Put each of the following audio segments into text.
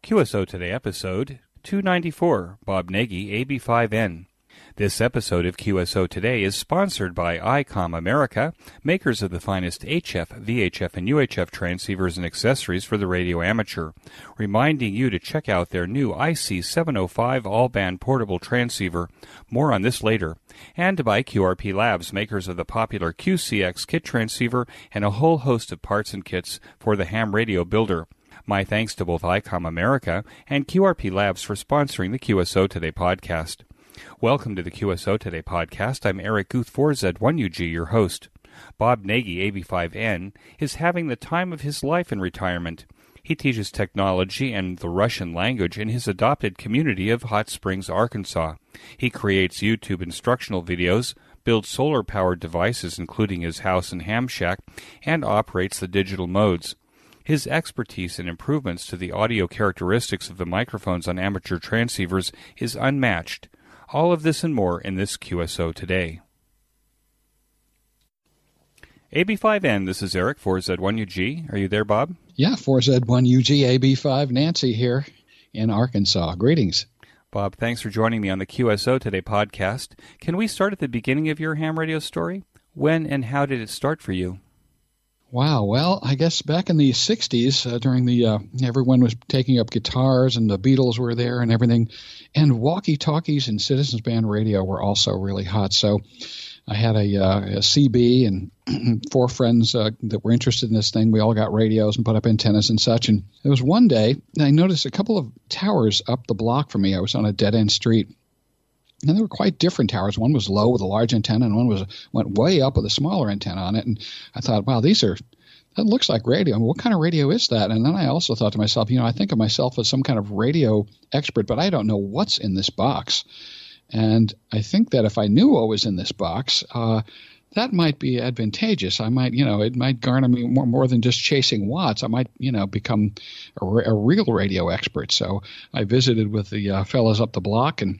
QSO Today episode 294, Bob Nagy, AB5N. This episode of QSO Today is sponsored by ICOM America, makers of the finest HF, VHF, and UHF transceivers and accessories for the radio amateur, reminding you to check out their new IC705 all-band portable transceiver. More on this later. And by QRP Labs, makers of the popular QCX kit transceiver and a whole host of parts and kits for the ham radio builder. My thanks to both ICOM America and QRP Labs for sponsoring the QSO Today podcast. Welcome to the QSO Today podcast. I'm Eric Guth, 4Z1UG, your host. Bob Nagy, AB5N, is having the time of his life in retirement. He teaches technology and the Russian language in his adopted community of Hot Springs, Arkansas. He creates YouTube instructional videos, builds solar-powered devices including his house and ham shack, and operates the digital modes. His expertise and improvements to the audio characteristics of the microphones on amateur transceivers is unmatched. All of this and more in this QSO Today. AB5N, this is Eric, 4Z1UG. Are you there, Bob? Yeah, 4Z1UG, AB5 Nancy here in Arkansas. Greetings. Bob, thanks for joining me on the QSO Today podcast. Can we start at the beginning of your ham radio story? When and how did it start for you? Wow, well, I guess back in the 60s, during the, everyone was taking up guitars and the Beatles were there and everything, and walkie-talkies and Citizens Band radio were also really hot. So I had a CB and four friends that were interested in this thing. We all got radios and put up antennas and such. And it was one day I noticed a couple of towers up the block from me. I was on a dead-end street. And they were quite different towers. One was low with a large antenna, and one went way up with a smaller antenna on it. And I thought, wow, that looks like radio. I mean, what kind of radio is that? And then I also thought to myself, I think of myself as some kind of radio expert, but I don't know what's in this box. And I think that if I knew what was in this box, that might be advantageous. I might, it might garner me more than just chasing watts. I might, become a real radio expert. So I visited with the fellows up the block, and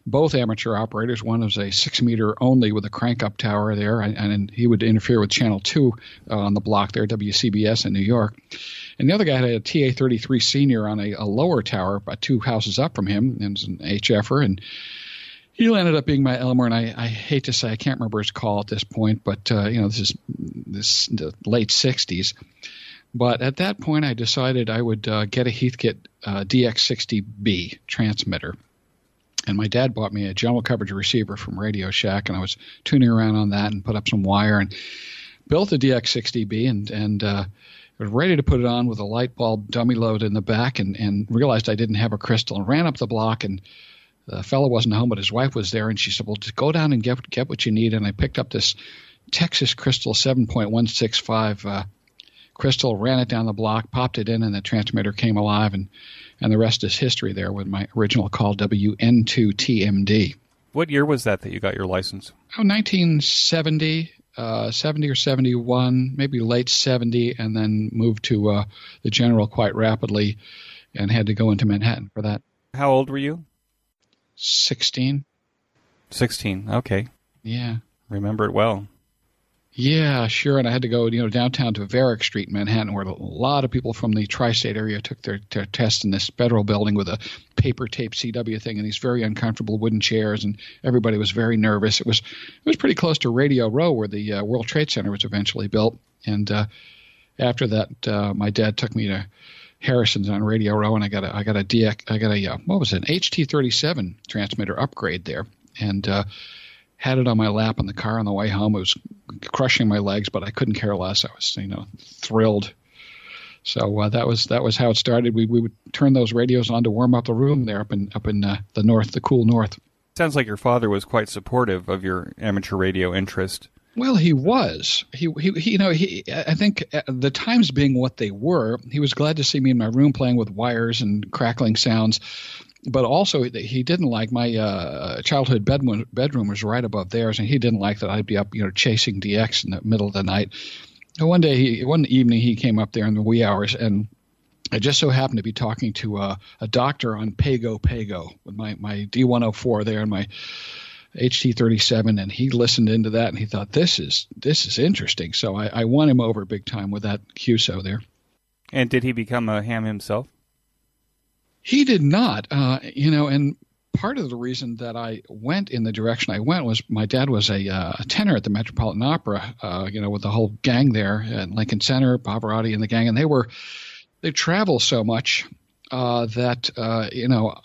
both amateur operators. One was a 6-meter only with a crank-up tower there, and he would interfere with Channel 2 on the block there, WCBS in New York. And the other guy had a TA-33 Senior on a lower tower about 2 houses up from him, and was an HFer, and he ended up being my Elmer, and I hate to say I can't remember his call at this point, but this is the late 60s. But at that point, I decided I would get a Heathkit DX60B transmitter. And my dad bought me a general coverage receiver from Radio Shack, and I was tuning around on that and put up some wire and built the DX60B and was ready to put it on with a light bulb dummy load in the back and realized I didn't have a crystal and ran up the block, and the fellow wasn't home, but his wife was there, and she said, well, just go down and get what you need. And I picked up this Texas Crystal 7.165 crystal, ran it down the block, popped it in, and the transmitter came alive, and the rest is history there with my original call, WN2TMD. What year was that you got your license? 1970, 70 or 71, maybe late 70, and then moved to the General quite rapidly and had to go into Manhattan for that. How old were you? 16. 16, okay. Yeah. Remember it well. Yeah, sure. And I had to go, downtown to Varick Street, Manhattan, where a lot of people from the tri-state area took their test in this federal building with a paper tape CW thing and these very uncomfortable wooden chairs, and everybody was very nervous. It was pretty close to Radio Row, where the World Trade Center was eventually built. And after that, my dad took me to Harrison's on Radio Row, and I got an HT37 transmitter upgrade there, and had it on my lap in the car on the way home. It was crushing my legs, but I couldn't care less. I was, thrilled. So that was how it started. We would turn those radios on to warm up the room there up in the north, the cool north. Sounds like your father was quite supportive of your amateur radio interest. Well, he was. I think the times being what they were, he was glad to see me in my room playing with wires and crackling sounds. But also, he didn't like my childhood bedroom was right above theirs, and he didn't like that I'd be up, chasing DX in the middle of the night. And one evening, he came up there in the wee hours, and I just so happened to be talking to a doctor on Pago with my D104 there and my HT37, and he listened into that, and he thought, this is interesting. So I won him over big time with that QSO there. And did he become a ham himself? He did not, and part of the reason that I went in the direction I went was my dad was a tenor at the Metropolitan Opera, with the whole gang there at Lincoln Center, Pavarotti and the gang, and they travel so much that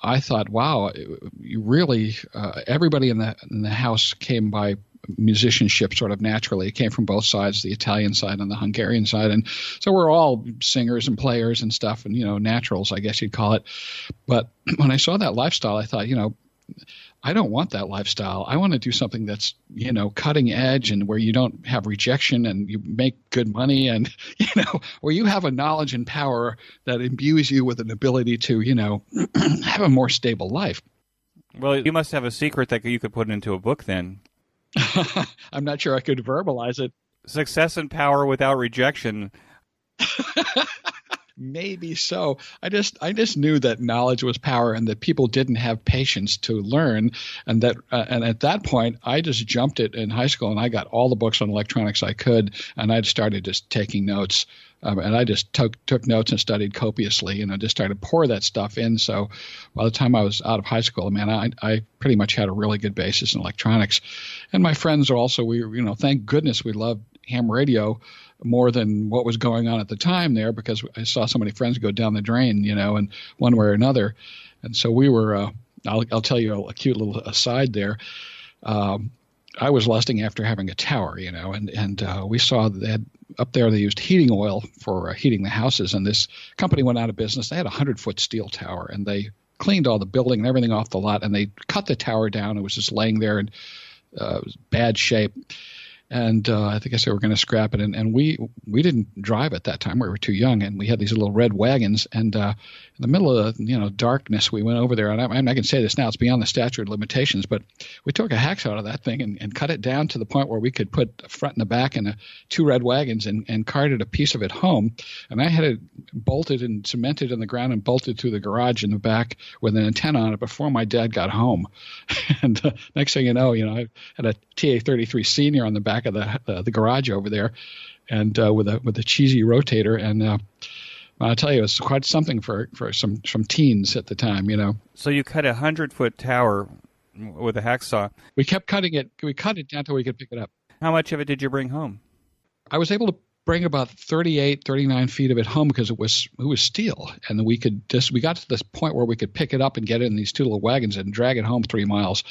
I thought, wow, you really everybody in the house came by musicianship sort of naturally. It came from both sides, the Italian side and the Hungarian side, and so we're all singers and players and stuff, and naturals, I guess you'd call it. But when I saw that lifestyle, I thought, I don't want that lifestyle. I want to do something that's cutting edge and where you don't have rejection and you make good money, and where you have a knowledge and power that imbues you with an ability to have a more stable life. Well, you must have a secret that you could put into a book then. I'm not sure I could verbalize it. Success and power without rejection. Maybe so. I just knew that knowledge was power and that people didn't have patience to learn, and that and at that point I just jumped it in high school and I got all the books on electronics I could, and I started just taking notes. And I just took notes and studied copiously, just started to pour that stuff in. So by the time I was out of high school, I pretty much had a really good basis in electronics. And my friends also, thank goodness we loved ham radio more than what was going on at the time there, because I saw so many friends go down the drain, in one way or another. And so we were, I'll tell you a cute little aside there. I was lusting after having a tower, and we saw that up there they used heating oil for heating the houses, and this company went out of business. They had a 100-foot steel tower, and they cleaned all the building and everything off the lot, and they cut the tower down. It was just laying there in bad shape. And I think I said we're going to scrap it. And we didn't drive at that time. We were too young, and we had these little red wagons. And in the middle of darkness, we went over there. And I can say this now; it's beyond the statute of limitations. But we took a hacksaw out of that thing and cut it down to the point where we could put a front and a back in two red wagons and carted a piece of it home. And I had it bolted and cemented in the ground and bolted through the garage in the back with an antenna on it before my dad got home. And next thing you know, I had a TA-33 Senior on the back of the garage over there, and with a cheesy rotator, and I'll tell you, it's quite something for some teens at the time, So you cut a 100-foot tower with a hacksaw. We kept cutting it. We cut it down till we could pick it up. How much of it did you bring home? I was able to bring about 39 feet of it home because it was steel, and then we got to this point where we could pick it up and get it in these two little wagons and drag it home 3 miles,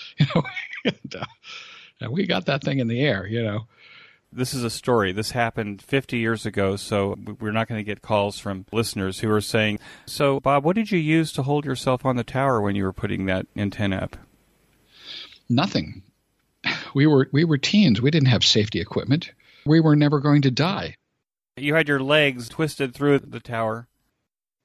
and we got that thing in the air, This is a story. This happened 50 years ago, so we're not going to get calls from listeners who are saying, so, Bob, what did you use to hold yourself on the tower when you were putting that antenna up? Nothing. We were teens. We didn't have safety equipment. We were never going to die. You had your legs twisted through the tower.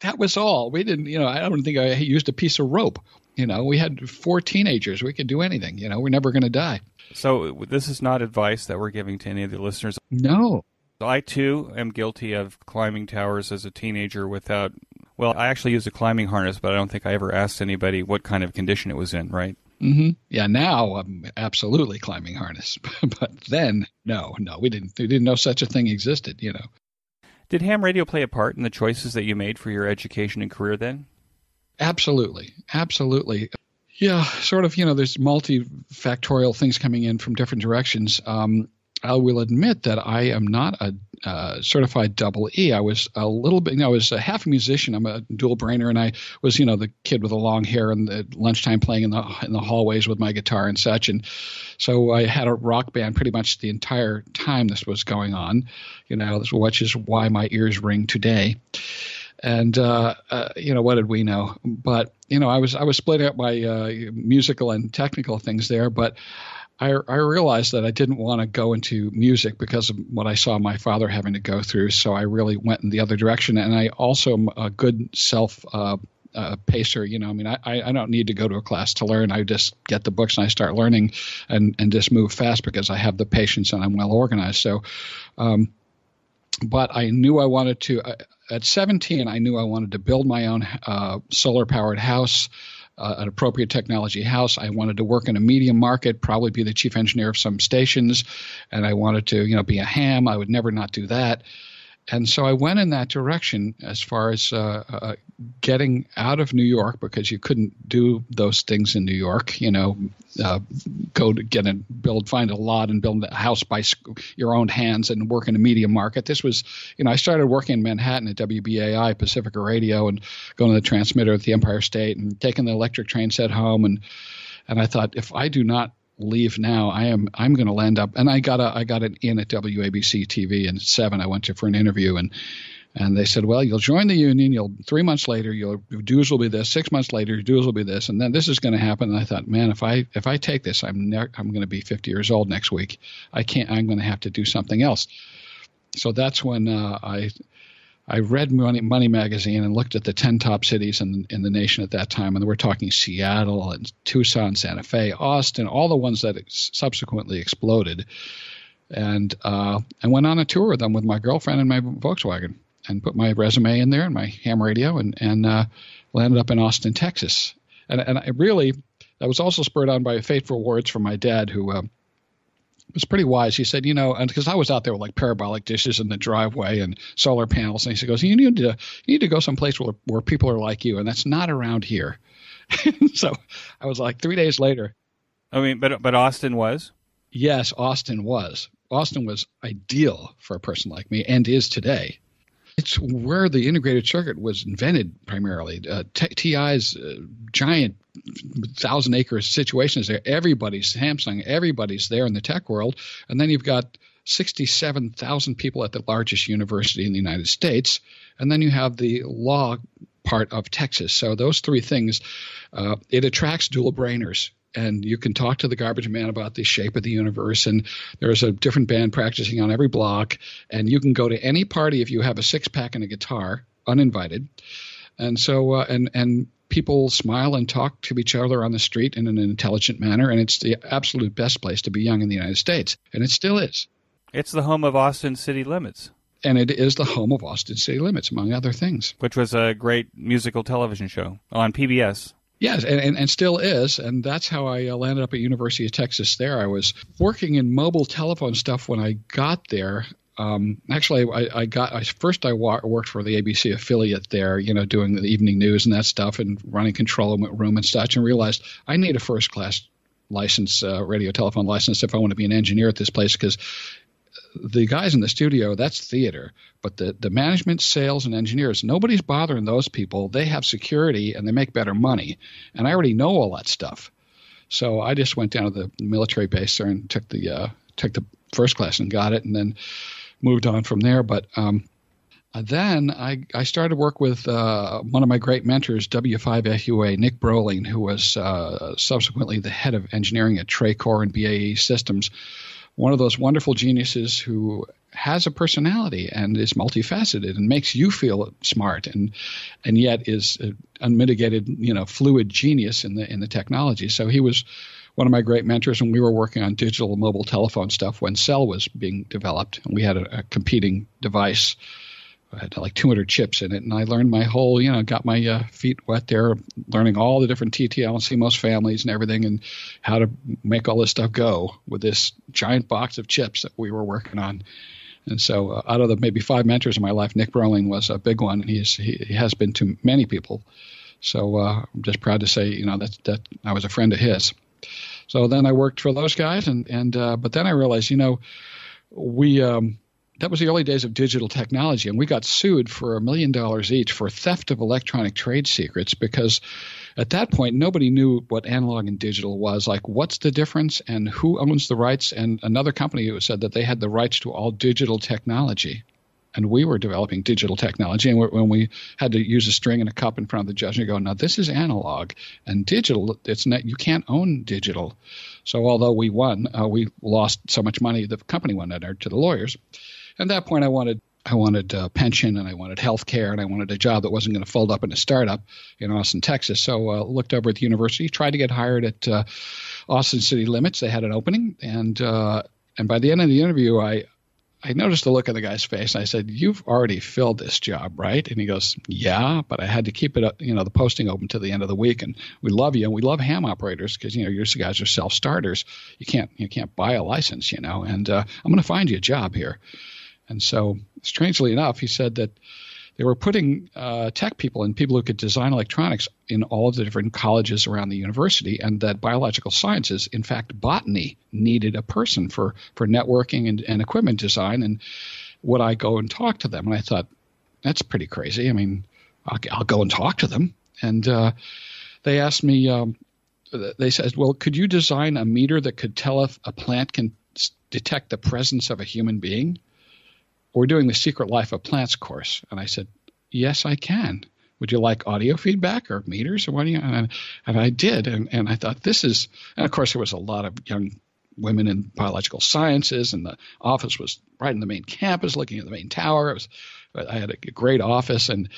That was all. We didn't, I don't think I used a piece of rope. We had 4 teenagers. We could do anything. We're never going to die. So this is not advice that we're giving to any of the listeners. No. I, too, am guilty of climbing towers as a teenager without, I actually used a climbing harness, but I don't think I ever asked anybody what kind of condition it was in, right? Mm-hmm. Yeah, now I'm absolutely climbing harness. But then, no, we didn't know such a thing existed, Did ham radio play a part in the choices that you made for your education and career then? Absolutely. Yeah, sort of, there's multifactorial things coming in from different directions. I will admit that I am not a certified double E. I was a little bit, I was half a musician. I'm a dual brainer, and I was, the kid with the long hair and the lunchtime playing in the hallways with my guitar and such. And so I had a rock band pretty much the entire time this was going on, which is why my ears ring today. And, what did we know? But, I was splitting up my musical and technical things there, but I realized that I didn't want to go into music because of what I saw my father having to go through. So I really went in the other direction. And I also am a good pacer. I don't need to go to a class to learn. I just get the books and I start learning and just move fast because I have the patience and I'm well organized. So, but I knew I wanted to, at 17, I knew I wanted to build my own solar-powered house, an appropriate technology house. I wanted to work in a medium market, probably be the chief engineer of some stations, and I wanted to, be a ham. I would never not do that. And so I went in that direction as far as getting out of New York, because you couldn't do those things in New York, go to find a lot and build a house by your own hands and work in a media market. This was, I started working in Manhattan at WBAI, Pacifica Radio, and going to the transmitter at the Empire State and taking the electric train set home. And I thought, if I do not leave now, I'm going to land up. And I got an in at WABC TV, and at 7 I went to for an interview, and they said, well, you'll join the union. 3 months later, your dues will be this. 6 months later, your dues will be this, and then this is going to happen. And I thought, man, if I take this, I'm going to be 50 years old next week. I can't. I'm going to have to do something else. So that's when I read Money Magazine and looked at the 10 top cities in the nation at that time, and we're talking Seattle and Tucson, Santa Fe, Austin, all the ones that subsequently exploded. And I went on a tour with them with my girlfriend and my Volkswagen, and put my resume in there and my ham radio, and landed up in Austin, Texas. And I really, that was also spurred on by fateful words from my dad, who was pretty wise. He said, and because I was out there with like parabolic dishes in the driveway and solar panels, and he goes, you need to go someplace where people are like you, and that's not around here. So I was like, 3 days later. I mean, but Austin was? Yes, Austin was. Austin was ideal for a person like me, and is today. It's where the integrated circuit was invented primarily. TI's giant 1,000-acre situations there. Everybody's Samsung. Everybody's there in the tech world. And then you've got 67,000 people at the largest university in the United States. And then you have the law part of Texas. So those three things, it attracts dual brainers. And you can talk to the garbage man about the shape of the universe, and there's a different band practicing on every block, and you can go to any party if you have a six-pack and a guitar, uninvited. And so, and people smile and talk to each other on the street in an intelligent manner, and it's the absolute best place to be young in the United States, and it still is. It's the home of Austin City Limits. And it is the home of Austin City Limits, among other things. Which was a great musical television show on PBS. Yes, and still is, and that's how I landed up at University of Texas there. I was working in mobile telephone stuff when I got there. Actually, I worked for the ABC affiliate there, doing the evening news and that stuff, and running control room and such, and realized I need a first-class license, radio telephone license, if I want to be an engineer at this place, because the guys in the studio, that's theater. But the management, sales, and engineers, nobody's bothering those people. They have security, and they make better money. And I already know all that stuff. So I just went down to the military base there and took the first class and got it, and then moved on from there. But then I started work with one of my great mentors, W5FUA, Nick Broling, who was subsequently the head of engineering at Tracor and BAE Systems. One of those wonderful geniuses who has a personality and is multifaceted and makes you feel smart, and yet is unmitigated, fluid genius in the technology. So he was one of my great mentors, and we were working on digital mobile telephone stuff when Cell was being developed, and we had a competing device. I had like 200 chips in it, and I learned my whole, got my feet wet there, learning all the different TTL and CMOS families and everything, and how to make all this stuff go with this giant box of chips that we were working on. And so out of the maybe 5 mentors in my life, Nick Broling was a big one, and he has been to many people. So I'm just proud to say, that I was a friend of his. So then I worked for those guys, but then I realized, that was the early days of digital technology, and we got sued for $1 million each for theft of electronic trade secrets, because at that point nobody knew what analog and digital was. Like, what's the difference, and who owns the rights? And another company who said that they had the rights to all digital technology, and we were developing digital technology. And when we had to use a string and a cup in front of the judge and go, "Now this is analog, and digital. It's not. You can't own digital." So although we won, we lost so much money. The company went under to the lawyers. At that point, I wanted pension, and I wanted health care, and I wanted a job that wasn't going to fold up in a startup in Austin, Texas. So looked over at the university, tried to get hired at Austin City Limits. They had an opening, and by the end of the interview, I noticed the look on the guy's face. I said, "You've already filled this job, right?" And he goes, "Yeah, but I had to keep it up, the posting open to the end of the week. And we love you, and we love ham operators because your guys are self-starters. You can't buy a license, and I'm going to find you a job here." And so, strangely enough, he said that they were putting tech people and people who could design electronics in all of the different colleges around the university, and that biological sciences, in fact, botany, needed a person for networking and equipment design. And would I go and talk to them? And I thought, that's pretty crazy. I mean, I'll go and talk to them. And they asked me, they said, well, could you design a meter that could tell if a plant can detect the presence of a human being? We're doing the Secret Life of Plants course. And I said, yes, I can. Would you like audio feedback or meters or what do you? And I did. And I thought this is, and of course there was a lot of young women in biological sciences, and the office was right in the main campus looking at the main tower. I had a great office, and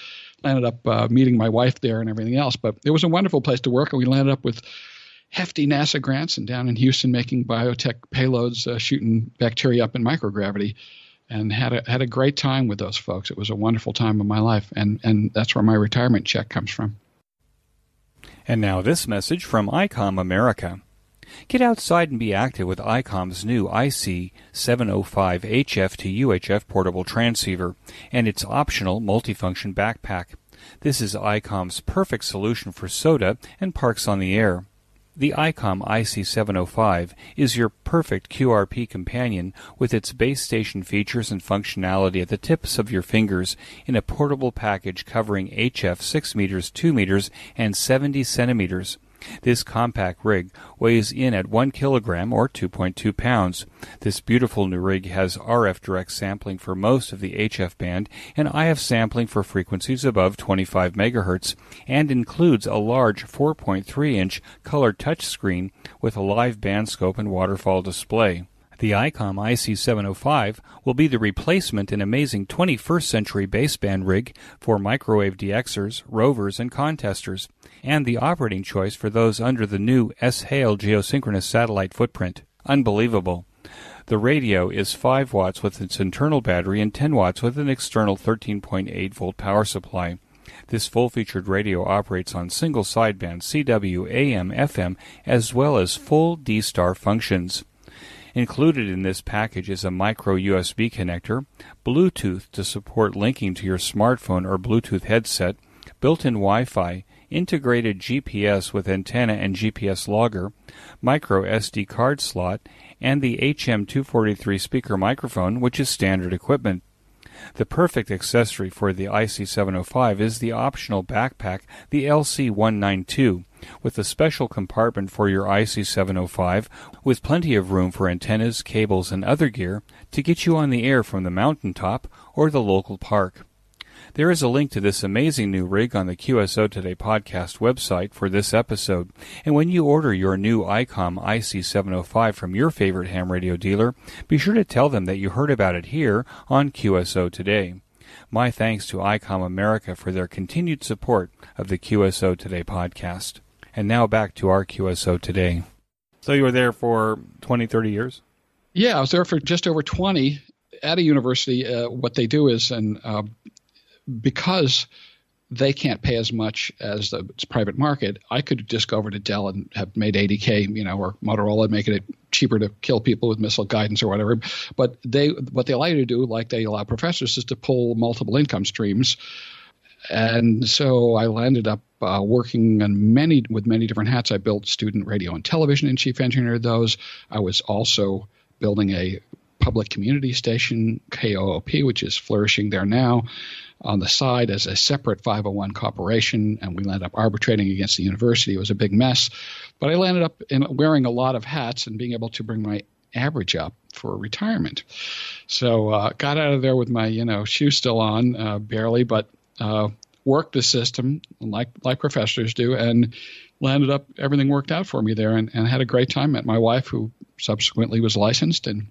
I ended up meeting my wife there and everything else. But it was a wonderful place to work, and we landed up with hefty NASA grants and down in Houston making biotech payloads, shooting bacteria up in microgravity. And had a great time with those folks. It was a wonderful time of my life, and that's where my retirement check comes from. And now this message from ICOM America. Get outside and be active with ICOM's new IC705 HF to UHF portable transceiver and its optional multifunction backpack. This is ICOM's perfect solution for SOTA and parks on the air. The ICOM IC705 is your perfect QRP companion with its base station features and functionality at the tips of your fingers in a portable package covering HF 6 meters, 2 meters, and 70 centimeters. This compact rig weighs in at 1 kilogram or 2.2 pounds. This beautiful new rig has RF direct sampling for most of the HF band and IF sampling for frequencies above 25 megahertz, and includes a large 4.3-inch color touchscreen with a live band scope and waterfall display. The ICOM IC705 will be the replacement and amazing 21st century baseband rig for microwave DXers, rovers, and contesters, and the operating choice for those under the new S-HALE geosynchronous satellite footprint. Unbelievable. The radio is 5 watts with its internal battery and 10 watts with an external 13.8-volt power supply. This full-featured radio operates on single sideband CW, AM, FM, as well as full D-Star functions. Included in this package is a micro USB connector, Bluetooth to support linking to your smartphone or Bluetooth headset, built-in Wi-Fi, integrated GPS with antenna and GPS logger, micro SD card slot, and the HM243 speaker microphone, which is standard equipment. The perfect accessory for the IC705 is the optional backpack, the LC192, with a special compartment for your IC705 with plenty of room for antennas, cables, and other gear to get you on the air from the mountaintop or the local park. There is a link to this amazing new rig on the QSO Today podcast website for this episode, and when you order your new ICOM IC705 from your favorite ham radio dealer, be sure to tell them that you heard about it here on QSO Today. My thanks to ICOM America for their continued support of the QSO Today podcast. And now back to our QSO Today. So you were there for 20, 30 years? Yeah, I was there for just over 20 at a university. What they do is, because they can't pay as much as the private market, I could just go over to Dell and have made $80K, or Motorola, making it cheaper to kill people with missile guidance or whatever. But what they allow you to do, like they allow professors, is to pull multiple income streams. And so I landed up working on with many different hats. I built student radio and television and chief engineered those. I was also building a public community station, KOOP, which is flourishing there now, on the side as a separate 501 corporation, and we landed up arbitrating against the university. It was a big mess. But I landed up wearing a lot of hats and being able to bring my average up for retirement. So got out of there with my shoes still on, barely, but worked the system like professors do, and landed up, everything worked out for me there, and had a great time. Met my wife, who subsequently was licensed, and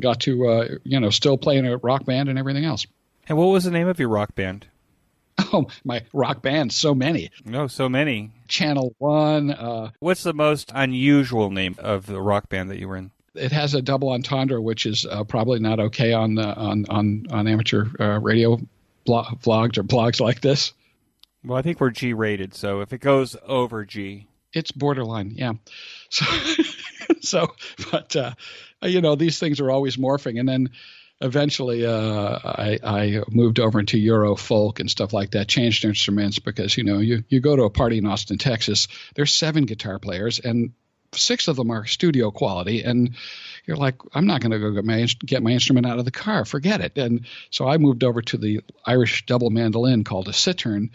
got to still play in a rock band and everything else. And what was the name of your rock band? Oh, my rock band, so many. No, so many. Channel One. What's the most unusual name of the rock band that you were in? It has a double entendre, which is probably not okay on amateur radio vlogs or blogs like this. Well, I think we're G-rated, so if it goes over G, it's borderline. Yeah. But these things are always morphing, and then Eventually, I moved over into Euro folk and stuff like that, changed instruments because, you go to a party in Austin, Texas, there's 7 guitar players and 6 of them are studio quality. And you're like, I'm not going to go get my instrument out of the car. Forget it. And so I moved over to the Irish double mandolin called a cittern.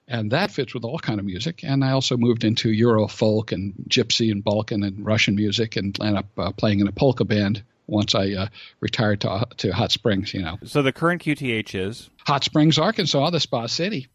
And that fits with all kind of music. And I also moved into Euro folk and Gypsy and Balkan and Russian music and ended up playing in a polka band once I retired to Hot Springs, So the current QTH is? Hot Springs, Arkansas, the Spa City.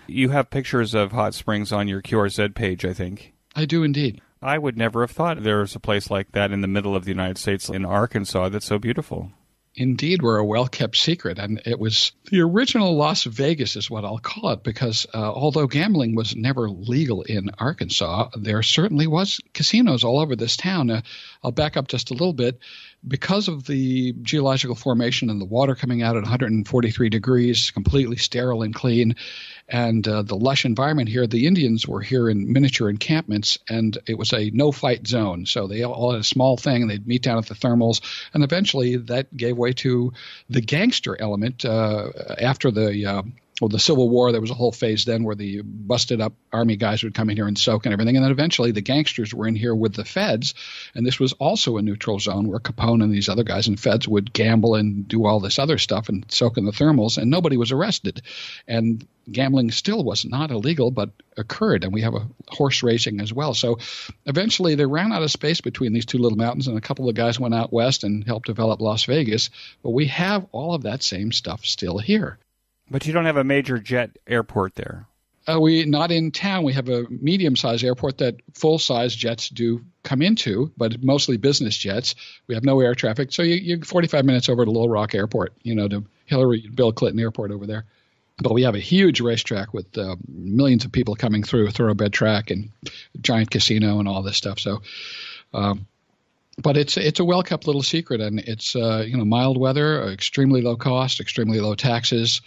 You have pictures of Hot Springs on your QRZ page, I think. I do indeed. I would never have thought there was a place like that in the middle of the United States in Arkansas that's so beautiful. Indeed, we're a well-kept secret, and it was the original Las Vegas is what I'll call it, because although gambling was never legal in Arkansas, there certainly was casinos all over this town. I'll back up just a little bit. Because of the geological formation and the water coming out at 143 degrees, completely sterile and clean, and the lush environment here, the Indians were here in miniature encampments, and it was a no-fight zone. So they all had a small thing, and they'd meet down at the thermals, and eventually that gave way to the gangster element after the Civil War. There was a whole phase then where the busted up army guys would come in here and soak and everything. And then eventually the gangsters were in here with the feds. And this was also a neutral zone where Capone and these other guys and feds would gamble and do all this other stuff and soak in the thermals. And nobody was arrested. And gambling still was not illegal, but occurred. And we have a horse racing as well. So eventually they ran out of space between these two little mountains. And a couple of guys went out west and helped develop Las Vegas. But we have all of that same stuff still here. But you don't have a major jet airport there. We not in town. We have a medium-sized airport that full-size jets do come into, but mostly business jets. We have no air traffic. So you're 45 minutes over to Little Rock Airport, to Bill Clinton Airport over there. But we have a huge racetrack with millions of people coming through, a thoroughbred track and giant casino and all this stuff. So, but it's a well-kept little secret, and it's mild weather, extremely low cost, extremely low taxes.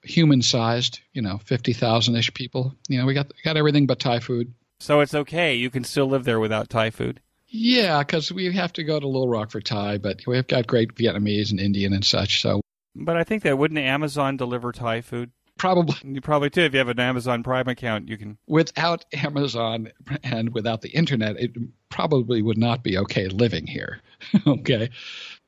Human-sized, 50,000-ish people. We got everything but Thai food. So it's okay. You can still live there without Thai food? Yeah, because we have to go to Little Rock for Thai, but we've got great Vietnamese and Indian and such. So, but I think that wouldn't Amazon deliver Thai food? Probably. You probably do. If you have an Amazon Prime account, you can. Without Amazon and without the internet, it probably would not be okay living here. Okay.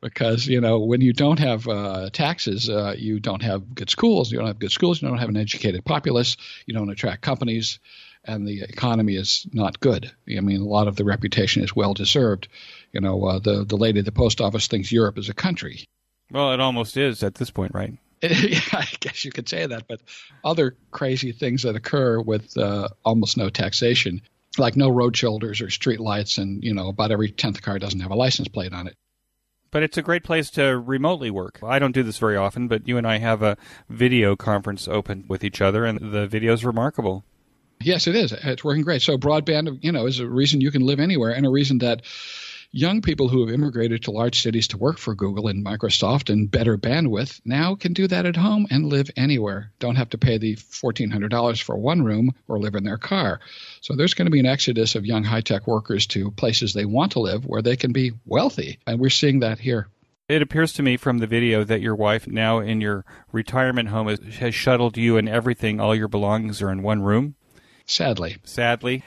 Because, when you don't have taxes, you don't have good schools. You don't have good schools. You don't have an educated populace. You don't attract companies. And the economy is not good. I mean, a lot of the reputation is well-deserved. The lady at the post office thinks Europe is a country. Well, it almost is at this point, right? Yeah, I guess you could say that. But other crazy things that occur with almost no taxation, like no road shoulders or street lights, and, about every 10th car doesn't have a license plate on it. But it's a great place to remotely work. I don't do this very often, but you and I have a video conference open with each other, and the video is remarkable. Yes, it is. It's working great. So broadband, is a reason you can live anywhere, and a reason that young people who have immigrated to large cities to work for Google and Microsoft and better bandwidth now can do that at home and live anywhere. Don't have to pay the $1,400 for one room or live in their car. So there's going to be an exodus of young high-tech workers to places they want to live where they can be wealthy. And we're seeing that here. It appears to me from the video that your wife now in your retirement home has shuttled you and everything. All your belongings are in one room. Sadly.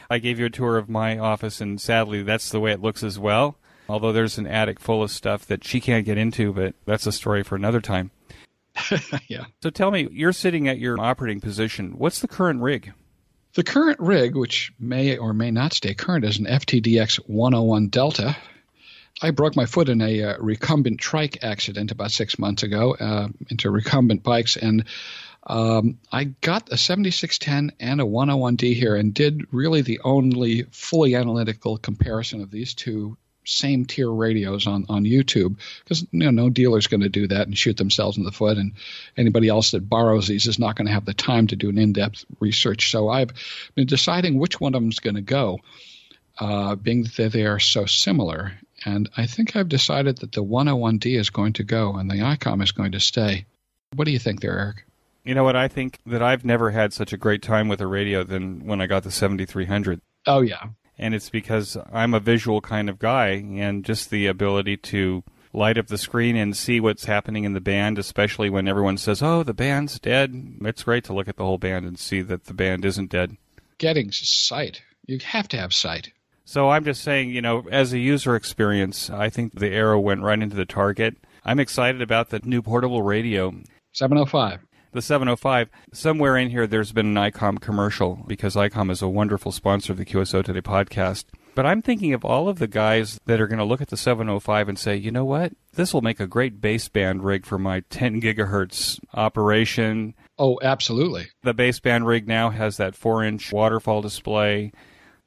I gave you a tour of my office, and sadly, that's the way it looks as well. Although there's an attic full of stuff that she can't get into, but that's a story for another time. Yeah. So tell me, you're sitting at your operating position. What's the current rig? The current rig, which may or may not stay current, is an FTDX 101 Delta. I broke my foot in a recumbent trike accident about 6 months ago into recumbent bikes, and I got a 7610 and a 101D here and did really the only fully analytical comparison of these two same tier radios on YouTube, because no dealer's going to do that and shoot themselves in the foot, and anybody else that borrows these is not going to have the time to do an in-depth research. So I've been deciding which one of them is going to go, being that they are so similar. And I think I've decided that the 101D is going to go and the ICOM is going to stay. What do you think there, Eric? You know what? I think that I've never had such a great time with a radio than when I got the 7300. Oh, yeah. And it's because I'm a visual kind of guy, and just the ability to light up the screen and see what's happening in the band, especially when everyone says, oh, the band's dead. It's great to look at the whole band and see that the band isn't dead. Getting sight. You have to have sight. So I'm just saying, as a user experience, I think the arrow went right into the target. I'm excited about the new portable radio. 705. The 705. Somewhere in here there's been an ICOM commercial, because ICOM is a wonderful sponsor of the QSO Today podcast. But I'm thinking of all of the guys that are going to look at the 705 and say, you know what? This will make a great baseband rig for my 10 gigahertz operation. Oh, absolutely. The baseband rig now has that 4-inch waterfall display.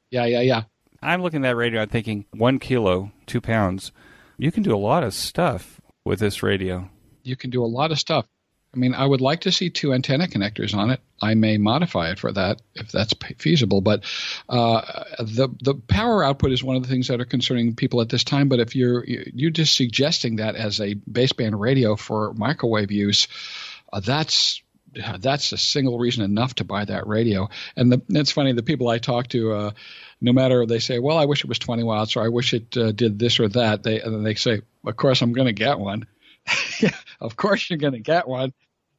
Yeah. I'm looking at that radio and thinking, 1 kilo, 2 pounds. You can do a lot of stuff with this radio. You can do a lot of stuff. I mean, I would like to see 2 antenna connectors on it. I may modify it for that if that's feasible. But the power output is one of the things that are concerning people at this time. But if you're just suggesting that as a baseband radio for microwave use, that's a single reason enough to buy that radio. And it's funny, the people I talk to, no matter, they say, well, I wish it was 20 watts, or I wish it did this or that. They say, of course, I'm going to get one. Of course you're going to get one.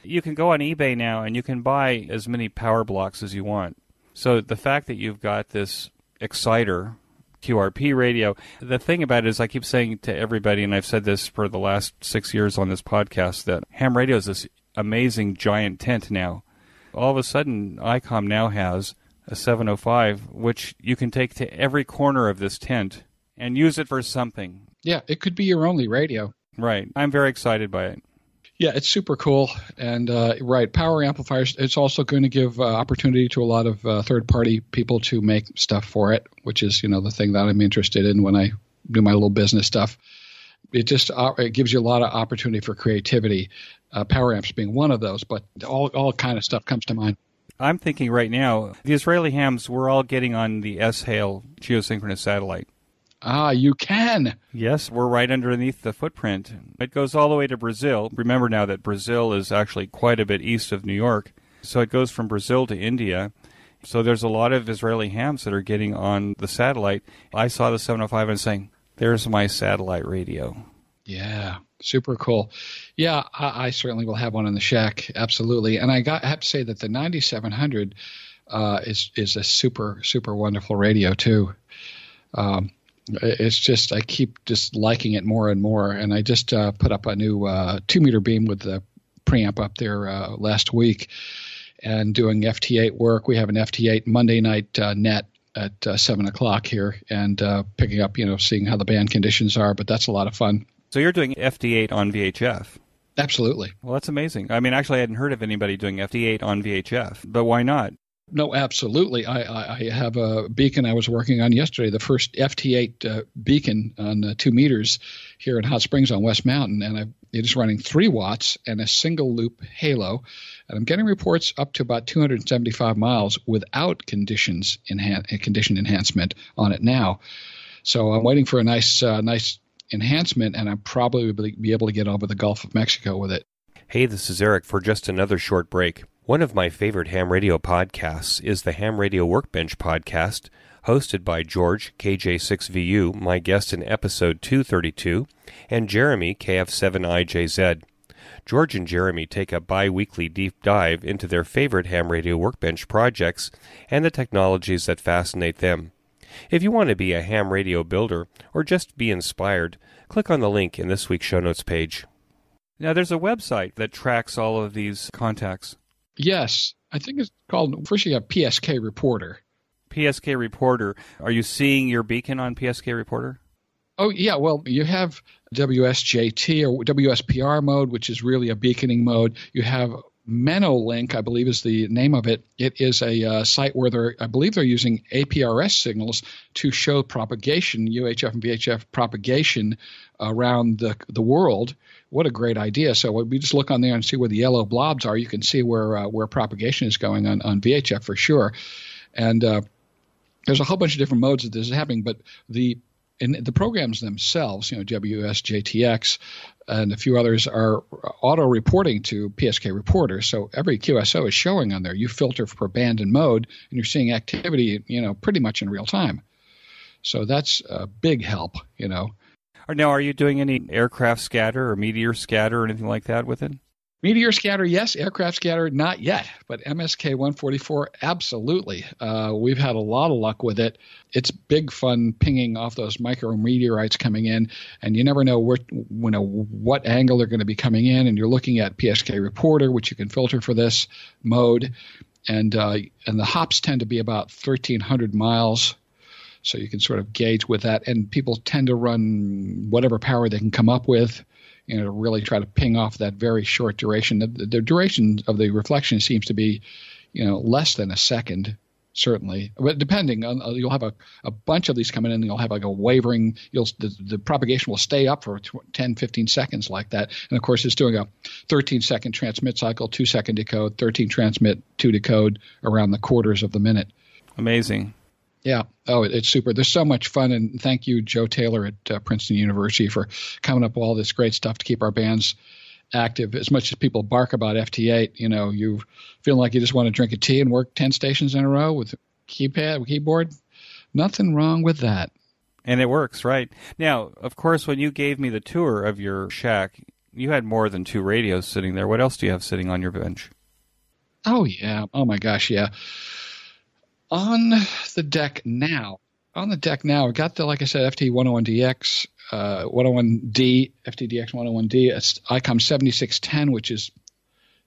You can go on eBay now and you can buy as many power blocks as you want. So the fact that you've got this exciter QRP radio, the thing about it is, I keep saying to everybody, and I've said this for the last 6 years on this podcast, that ham radio is this amazing giant tent now. All of a sudden, ICOM now has a 705, which you can take to every corner of this tent and use it for something. Yeah, it could be your only radio. Right. I'm very excited by it. Yeah, it's super cool. And right, power amplifiers, it's also going to give opportunity to a lot of third-party people to make stuff for it, which is, the thing that I'm interested in when I do my little business stuff. It just it gives you a lot of opportunity for creativity, power amps being one of those, but all kind of stuff comes to mind. I'm thinking right now, the Israeli hams, we're all getting on the S-Hail geosynchronous satellite. Ah, you can. Yes, we're right underneath the footprint. It goes all the way to Brazil. Remember now that Brazil is actually quite a bit east of New York. So it goes from Brazil to India. So there's a lot of Israeli hams that are getting on the satellite. I saw the 705 and saying, there's my satellite radio. Yeah, super cool. Yeah, I certainly will have one in the shack, absolutely. And I have to say that the 9700 is a super, super wonderful radio, too. It's just, I keep just liking it more and more. And I just put up a new 2-meter beam with the preamp up there last week and doing FT8 work. We have an FT8 Monday night net at 7 o'clock here, and picking up, seeing how the band conditions are. But that's a lot of fun. So you're doing FT8 on VHF? Absolutely. Well, that's amazing. I mean, actually, I hadn't heard of anybody doing FT8 on VHF, but why not? No, absolutely. I have a beacon I was working on yesterday, the first FT8 beacon on 2 meters here in Hot Springs on West Mountain, and it is running 3 watts and a single loop halo, and I'm getting reports up to about 275 miles without condition enhancement on it now. So I'm waiting for a nice enhancement, and I'll probably be able to get over the Gulf of Mexico with it. Hey, this is Eric for just another short break. One of my favorite ham radio podcasts is the Ham Radio Workbench podcast, hosted by George, KJ6VU, my guest in episode 232, and Jeremy, KF7IJZ. George and Jeremy take a bi-weekly deep dive into their favorite Ham Radio Workbench projects and the technologies that fascinate them. If you want to be a ham radio builder or just be inspired, click on the link in this week's show notes page. Now, there's a website that tracks all of these contacts. Yes. I think it's called, first you have PSK Reporter. PSK Reporter. Are you seeing your beacon on PSK Reporter? Oh, yeah. Well, you have WSJT or WSPR mode, which is really a beaconing mode. You have Menolink, I believe is the name of it. It is a site where I believe they're using APRS signals to show propagation, UHF and VHF propagation around the world. What a great idea. So we just look on there and see where the yellow blobs are. You can see where propagation is going on VHF for sure. And there's a whole bunch of different modes that this is happening, but the programs themselves, WSJTX and a few others, are auto-reporting to PSK Reporter. So every QSO is showing on there. You filter for band and mode, and you're seeing activity, pretty much in real time. So that's a big help, Now, are you doing any aircraft scatter or meteor scatter or anything like that with it? Meteor scatter, yes. Aircraft scatter, not yet. But MSK 144, absolutely. We've had a lot of luck with it. It's big fun pinging off those micrometeorites coming in, and you never know what angle they're going to be coming in. And you're looking at PSK Reporter, which you can filter for this mode, and the hops tend to be about 1,300 miles. So you can sort of gauge with that. And people tend to run whatever power they can come up with, to really try to ping off that very short duration. The duration of the reflection seems to be, less than a second, certainly. But depending on, you'll have a bunch of these coming in, and you'll have like a wavering, the propagation will stay up for 10, 15 seconds like that. And of course, it's doing a 13-second transmit cycle, 2-second decode, 13 transmit, 2 decode around the quarters of the minute. Amazing. Yeah. Oh, it's super. There's so much fun. And thank you, Joe Taylor at Princeton University, for coming up with all this great stuff to keep our bands active. As much as people bark about FT8, you feel like you just want to drink a tea and work 10 stations in a row with keyboard. Nothing wrong with that. And it works, right? Now, of course, when you gave me the tour of your shack, you had more than 2 radios sitting there. What else do you have sitting on your bench? Oh, yeah. Oh, my gosh, yeah. On the deck now, I've got the, like I said, FT101DX, 101D, FTDX 101D. It's ICOM 7610, which is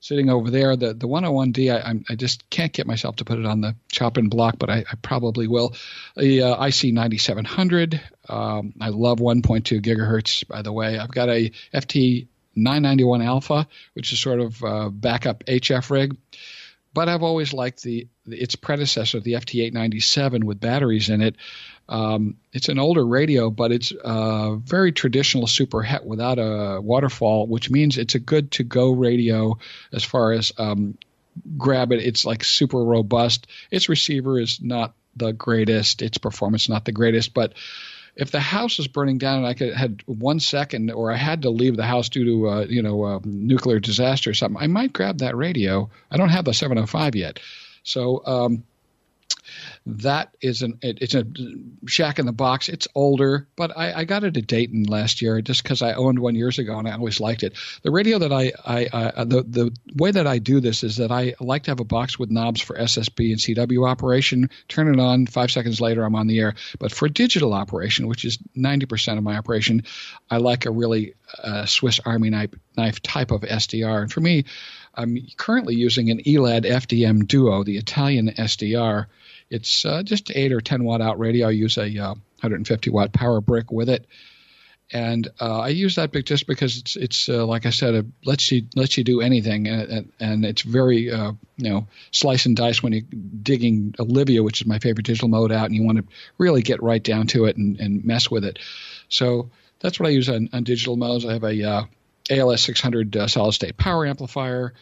sitting over there. The 101D, I just can't get myself to put it on the chopping block, but I probably will. The IC 9700. I love 1.2 gigahertz, by the way. I've got a FT 991 Alpha, which is sort of backup HF rig. But I've always liked its predecessor, the FT897 with batteries in it. It's an older radio, but it's very traditional super het without a waterfall, which means it's a good to-go radio as far as grab it. It's like super robust. Its receiver is not the greatest. Its performance not the greatest, but if the house was burning down and I had 1 second, or I had to leave the house due to a nuclear disaster or something, I might grab that radio. I don't have the 705 yet, so that is it's a shack in the box. It's older, but I got it at Dayton last year just because I owned one years ago and I always liked it. The radio that the way that I do this is that I like to have a box with knobs for SSB and CW operation. Turn it on, 5 seconds later I'm on the air. But for digital operation, which is 90% of my operation, I like a really Swiss Army knife type of SDR. And for me, I'm currently using an ELAD FDM Duo, the Italian SDR. It's just 8 or 10 watt out radio. I use a 150 watt power brick with it, and I use that just because it's like I said, it lets you do anything, and it's very slice and dice when you're digging Olivia, which is my favorite digital mode, out, and you want to really get right down to it and mess with it. So that's what I use on digital modes. I have a ALS 600 solid state power amplifier.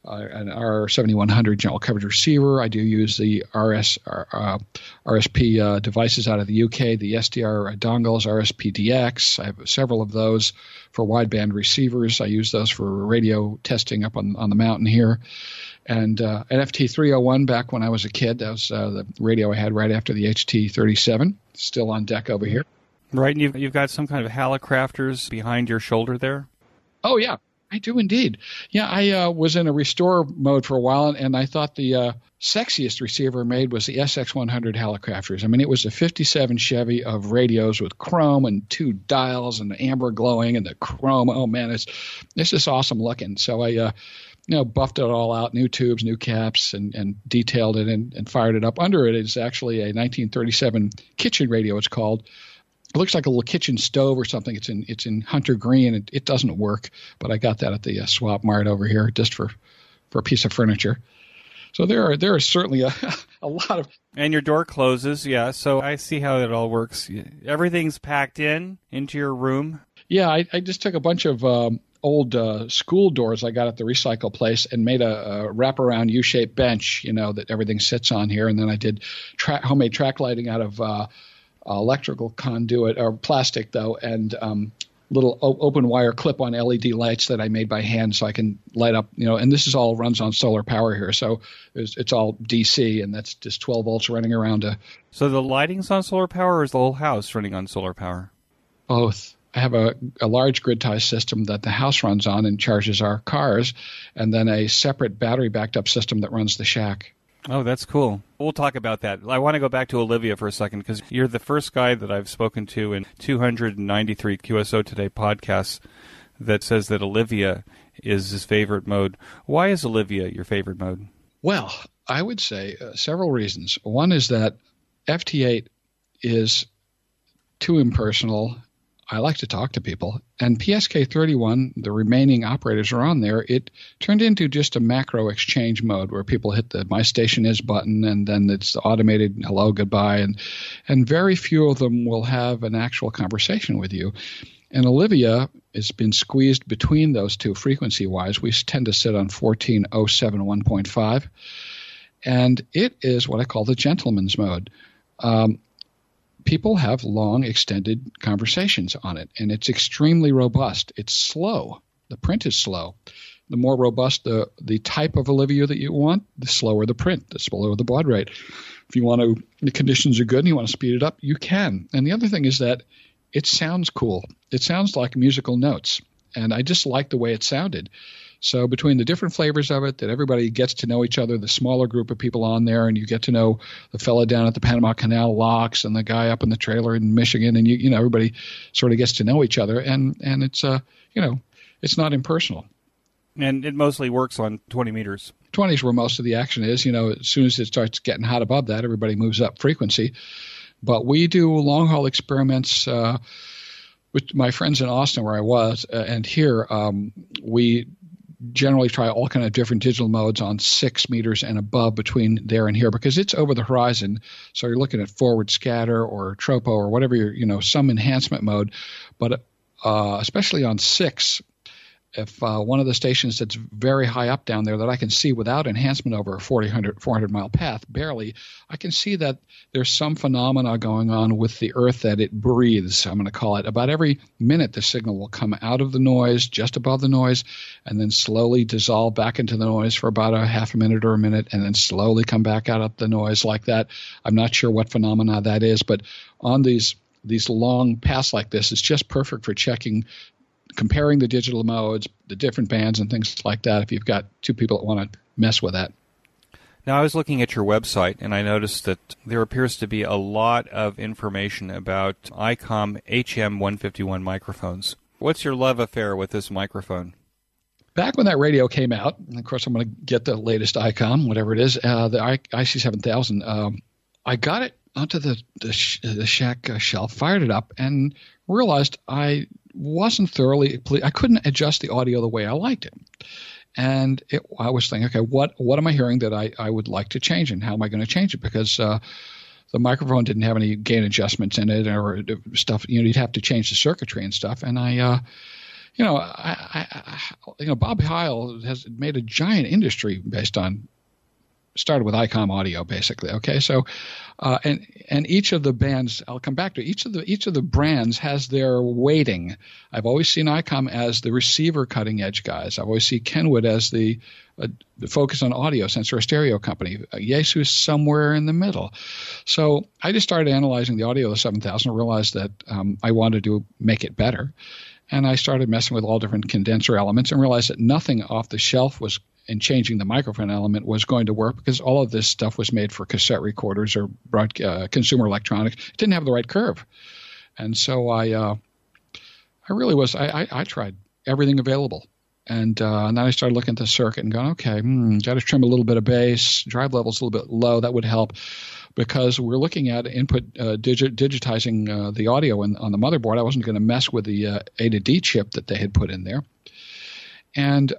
An R7100 general coverage receiver. I do use the RSP devices out of the UK, the SDR dongles, RSPDX. I have several of those for wideband receivers. I use those for radio testing up on the mountain here. And an FT301 back when I was a kid. That was the radio I had right after the HT37, still on deck over here. Right, and you've got some kind of Hallicrafters behind your shoulder there? Oh, yeah. I do indeed. Yeah, I was in a restore mode for a while, and I thought the sexiest receiver made was the SX100 Hallicrafters. I mean, it was a 57 Chevy of radios with chrome and 2 dials and the amber glowing and the chrome. Oh, man, it's just awesome looking. So I buffed it all out, new tubes, new caps, and detailed it and fired it up. Under it is actually a 1937 kitchen radio, it's called. It looks like a little kitchen stove or something. It's in hunter green. It doesn't work, but I got that at the Swap Mart over here just for a piece of furniture. So there are certainly a lot of. And your door closes, yeah. So I see how it all works. Everything's packed into your room. Yeah, I just took a bunch of old school doors I got at the recycle place and made a wraparound U-shaped bench, that everything sits on here. And then I did homemade track lighting out of electrical conduit, or plastic though, and little open wire clip-on LED lights that I made by hand so I can light up, and this is all runs on solar power here. So it's all DC, and that's just 12 volts running around. So the lighting's on solar power, or is the whole house running on solar power? Both. I have a large grid tie system that the house runs on and charges our cars, and then a separate battery backed up system that runs the shack. Oh, that's cool. We'll talk about that. I want to go back to Olivia for a second because you're the first guy that I've spoken to in 293 QSO Today podcasts that says that Olivia is his favorite mode. Why is Olivia your favorite mode? Well, I would say several reasons. One is that FT8 is too impersonal. I like to talk to people. And PSK31, the remaining operators are on there, it turned into just a macro exchange mode where people hit the My Station Is button and then it's the automated hello, goodbye. And very few of them will have an actual conversation with you. And Olivia has been squeezed between those two frequency-wise. We tend to sit on 14.071.5. And it is what I call the gentleman's mode. People have long, extended conversations on it, and it's extremely robust. It's slow. The print is slow. The more robust the type of Olivia that you want, the slower the print, the slower the baud rate. If you want to, the conditions are good and you want to speed it up, you can. And the other thing is that it sounds cool. It sounds like musical notes, and I just like the way it sounded. So between the different flavors of it, that everybody gets to know each other, the smaller group of people on there, and you get to know the fella down at the Panama Canal locks and the guy up in the trailer in Michigan, and you know everybody sort of gets to know each other, and it's it's not impersonal. And it mostly works on 20 meters. 20 is where most of the action is. As soon as it starts getting hot above that, everybody moves up frequency. But we do long haul experiments with my friends in Austin, where I was, and here we generally try all kind of different digital modes on 6 meters and above between there and here because it's over the horizon. So you're looking at forward scatter or tropo or whatever some enhancement mode. But especially on 6, if one of the stations that's very high up down there that I can see without enhancement over a 400-mile path, barely, I can see that there's some phenomena going on with the Earth that it breathes, I'm going to call it. About every minute, the signal will come out of the noise, just above the noise, and then slowly dissolve back into the noise for about a half a minute or a minute, and then slowly come back out of the noise like that. I'm not sure what phenomena that is, but on these long paths like this, it's just perfect for comparing the digital modes, the different bands and things like that if you've got two people that want to mess with that. Now, I was looking at your website, and I noticed that there appears to be a lot of information about ICOM HM151 microphones. What's your love affair with this microphone? Back when that radio came out, and of course I'm going to get the latest ICOM, whatever it is, the IC7000, I got it onto the shack shelf, fired it up, and realized I wasn't thoroughly pleased. I couldn't adjust the audio the way I liked it. And I was thinking, okay, what am I hearing that I would like to change, and how am I going to change it? Because the microphone didn't have any gain adjustments in it or stuff. You'd have to change the circuitry and stuff. And Bob Heil has made a giant industry started with ICOM audio, basically. Okay, so and each of the bands, I'll come back to each of the brands has their weighting. I've always seen ICOM as the receiver cutting edge guys. I've always seen Kenwood as the focus on audio, since they're a stereo company. Yaesu is somewhere in the middle. So I just started analyzing the audio of the 7000 and realized that I wanted to make it better. And I started messing with all different condenser elements and realized that nothing off the shelf and changing the microphone element was going to work, because all of this stuff was made for cassette recorders or consumer electronics. It didn't have the right curve. And so I tried everything available. And then I started looking at the circuit and going, okay, got to trim a little bit of bass, drive levels a little bit low. That would help, because we're looking at input digitizing the audio on the motherboard. I wasn't going to mess with the A to D chip that they had put in there. And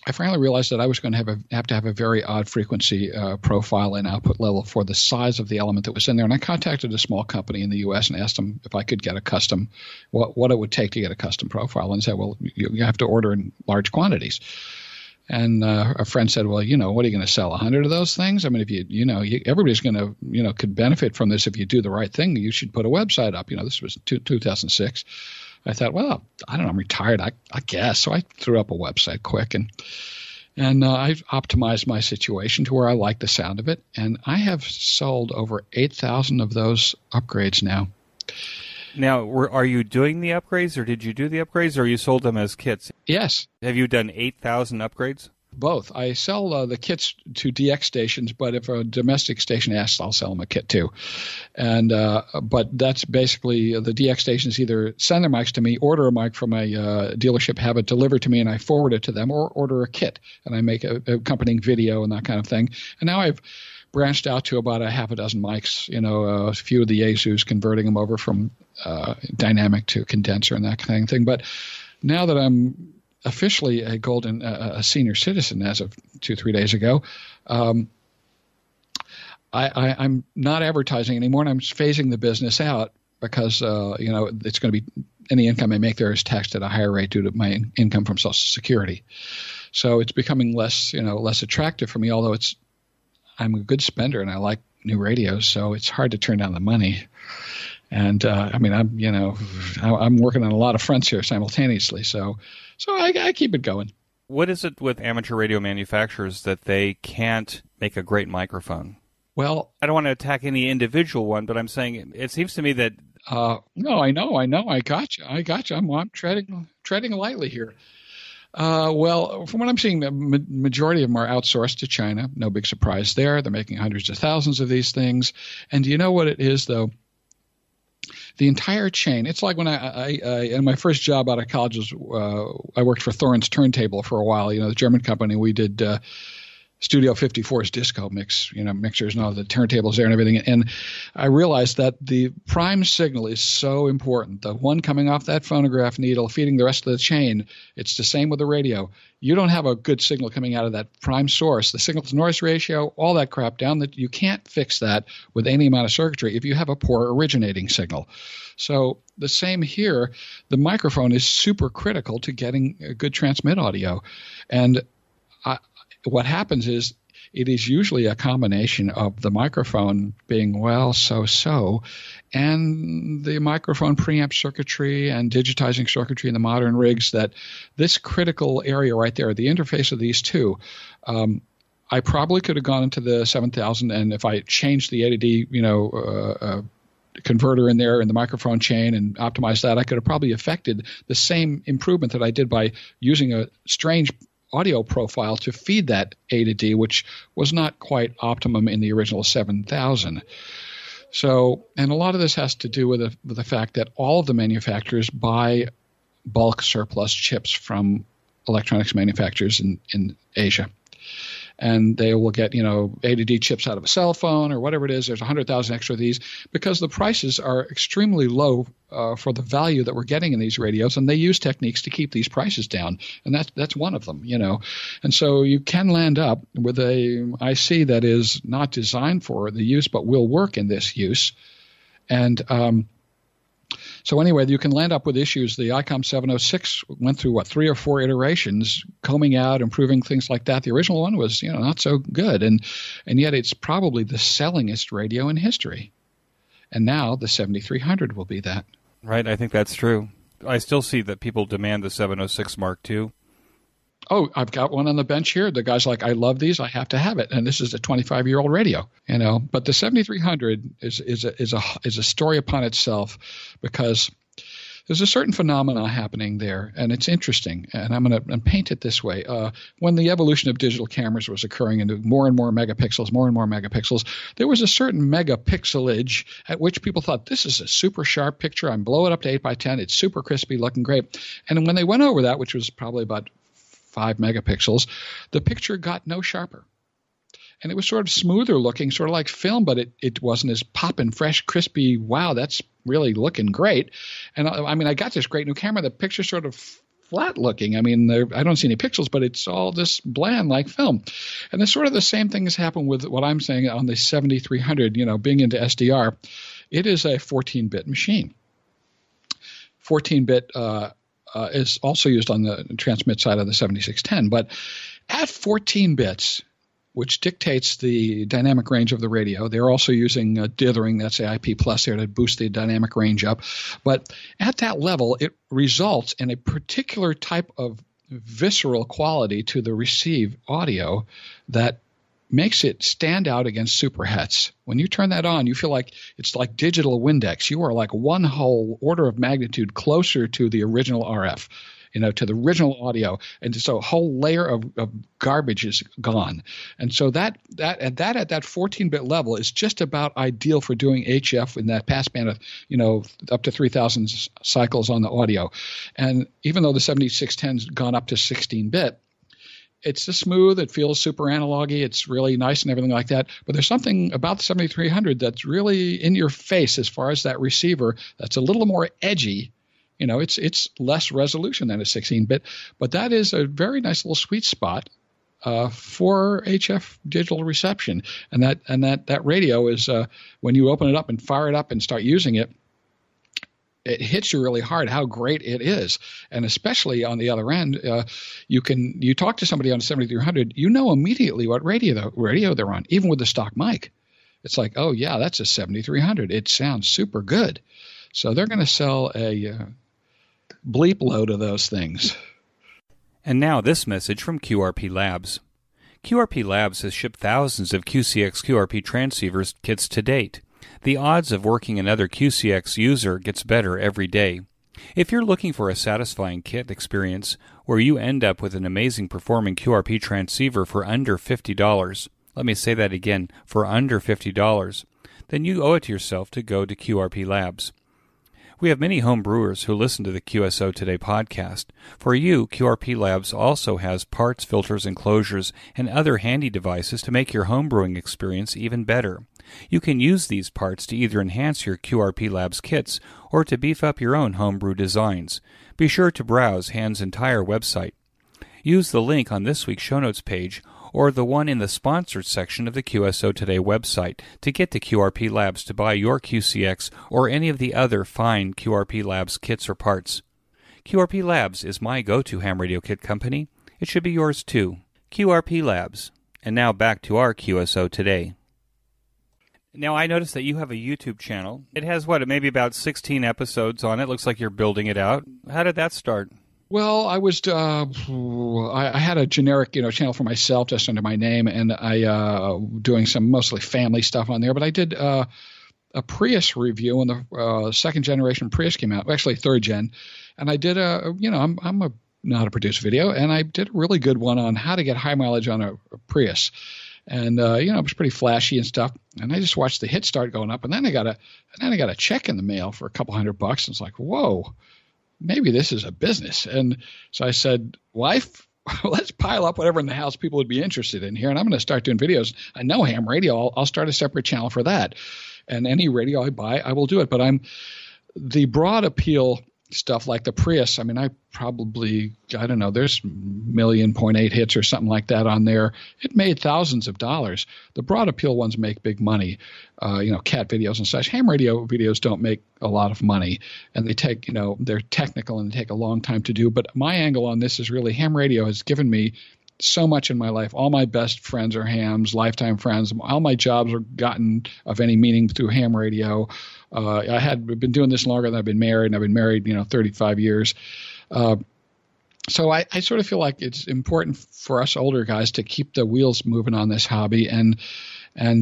I finally realized that I was going to have to have a very odd frequency profile and output level for the size of the element that was in there. And I contacted a small company in the U.S. and asked them if I could get a custom, what it would take to get a custom profile. And said, well, you have to order in large quantities. And a friend said, well, what are you going to sell, 100 of those things? I mean, if everybody's going to, could benefit from this if you do the right thing. You should put a website up. This was 2006. I thought, well, I don't know, I'm retired, I guess. So I threw up a website quick, and I've optimized my situation to where I like the sound of it. And I have sold over 8,000 of those upgrades now. Now, are you doing the upgrades, or did you do the upgrades, or you sold them as kits? Yes. Have you done 8,000 upgrades? Both. I sell the kits to DX stations, but if a domestic station asks, I'll sell them a kit too. And but that's basically the DX stations either send their mics to me, order a mic from a dealership, have it delivered to me, and I forward it to them, or order a kit and I make a accompanying video and that kind of thing. And now I've branched out to about a half a dozen mics. A few of the Asus, converting them over from dynamic to condenser and that kind of thing. But now that I'm officially a senior citizen as of 2-3 days ago, I'm not advertising anymore, and I'm phasing the business out because it's going to be any income I make there is taxed at a higher rate due to my income from Social Security. So it's becoming less attractive for me. Although I'm a good spender and I like new radios, so it's hard to turn down the money. And I'm working on a lot of fronts here simultaneously, so I keep it going. What is it with amateur radio manufacturers that they can't make a great microphone? Well, I don't want to attack any individual one, but I'm saying it seems to me that no, I know, I got you. I'm treading lightly here. Well, from what I'm seeing, the majority of them are outsourced to China. No big surprise there. They're making hundreds of thousands of these things. And do you know what it is, though? The entire chain. It's like when I in my first job out of college I worked for Thorn's Turntable for a while. The German company. We did Studio 54's disco mixers and all the turntables there and everything. And I realized that the prime signal is so important. The one coming off that phonograph needle feeding the rest of the chain. It's the same with the radio. You don't have a good signal coming out of that prime source. The signal-to-noise ratio, all that crap down, that you can't fix that with any amount of circuitry if you have a poor originating signal. So the same here. The microphone is super critical to getting a good transmit audio. And what happens is it is usually a combination of the microphone being so-so and the microphone preamp circuitry and digitizing circuitry in the modern rigs, that this critical area right there, the interface of these two, I probably could have gone into the 7000, and if I changed the A to D, converter in there in the microphone chain and optimized that, I could have probably affected the same improvement that I did by using a strange audio profile to feed that A to D, which was not quite optimum in the original 7000. So, and a lot of this has to do with the fact that all of the manufacturers buy bulk surplus chips from electronics manufacturers in Asia. And they will get, A to D chips out of a cell phone or whatever it is. There's 100,000 extra of these because the prices are extremely low for the value that we're getting in these radios, and they use techniques to keep these prices down, and that's one of them, And so you can land up with a IC that is not designed for the use but will work in this use. And so anyway, you can land up with issues. The ICOM 706 went through, 3 or 4 iterations, combing out, improving things like that. The original one was, not so good, and yet it's probably the sellingest radio in history. And now the 7300 will be that. Right, I think that's true. I still see that people demand the 706 Mark II. Oh, I've got one on the bench here. The guy's like, I love these. I have to have it. And this is a 25-year-old radio, But the 7300 is a story upon itself, because there's a certain phenomena happening there, and it's interesting. And I'm going to paint it this way. When the evolution of digital cameras was occurring into more and more megapixels, there was a certain megapixelage at which people thought, this is a super sharp picture. I'm blow it up to 8x10. It's super crispy, looking great. And when they went over that, which was probably about 5 megapixels, the picture got no sharper. And it was sort of smoother looking, sort of like film, but it wasn't as poppin', fresh, crispy, wow, that's really looking great. And I got this great new camera. The picture's sort of flat looking. I don't see any pixels, but it's all just bland like film. And it's sort of the same thing has happened with what I'm saying on the 7300, being into SDR. It is a 14-bit machine. 14-bit is also used on the transmit side of the 7610. But at 14 bits, which dictates the dynamic range of the radio, they're also using dithering, that's AIP plus there, to boost the dynamic range up. But at that level, it results in a particular type of visceral quality to the received audio that makes it stand out against superhets. When you turn that on, you feel like it's like digital Windex. You are like one whole order of magnitude closer to the original RF, to the original audio. And so a whole layer of garbage is gone. And so that at that 14-bit level is just about ideal for doing HF in that passband of, up to 3,000 cycles on the audio. And even though the 7610's gone up to 16-bit, it's just smooth. It feels super analogy. It's really nice and everything like that. But there's something about the 7300 that's really in your face as far as that receiver that's a little more edgy. It's less resolution than a 16-bit, but that is a very nice little sweet spot for HF digital reception. And that radio is when you open it up and fire it up and start using it, it hits you really hard how great it is. And especially on the other end, you talk to somebody on a 7300, immediately what radio they're on, even with the stock mic. It's like, oh yeah, that's a 7300. It sounds super good. So they're going to sell a bleep load of those things. And now this message from QRP Labs. QRP Labs has shipped thousands of QCX QRP transceivers kits to date. The odds of working another QCX user gets better every day. If you're looking for a satisfying kit experience where you end up with an amazing performing QRP transceiver for under $50, let me say that again, for under $50, then you owe it to yourself to go to QRP Labs. We have many home brewers who listen to the QSO Today podcast. For you, QRP Labs also has parts, filters, enclosures, and other handy devices to make your home brewing experience even better. You can use these parts to either enhance your QRP Labs kits or to beef up your own homebrew designs. Be sure to browse Hand's entire website. Use the link on this week's show notes page or the one in the sponsored section of the QSO Today website to get to QRP Labs to buy your QCX or any of the other fine QRP Labs kits or parts. QRP Labs is my go-to ham radio kit company. It should be yours too. QRP Labs. And now back to our QSO Today. Now, I noticed that you have a YouTube channel. It has, maybe about 16 episodes on it. Looks like you're building it out. How did that start? Well, I was I had a generic channel for myself just under my name, and I doing some mostly family stuff on there. But I did a Prius review when the second generation Prius came out, actually third gen, and I did I'm know how to produce video, and I did a really good one on how to get high mileage on a Prius. And it was pretty flashy and stuff. And I just watched the hit start going up, and then I got a check in the mail for a couple $100. And it's like, whoa, maybe this is a business. And so I said, wife, let's pile up whatever in the house people would be interested in here, and I'm going to start doing videos. I know ham radio. I'll start a separate channel for that. And any radio I buy, I will do it. But the broad appeal stuff like the Prius, I don't know, there's 1.8 million hits or something like that on there. It made thousands of dollars. The broad appeal ones make big money, cat videos and such. Ham radio videos don't make a lot of money, and they take, they're technical and they take a long time to do. But my angle on this is really ham radio has given me so much in my life. All my best friends are hams, lifetime friends. All my jobs are gotten of any meaning through ham radio. I've been doing this longer than I've been married, and I've been married, 35 years. So I sort of feel like it's important for us older guys to keep the wheels moving on this hobby and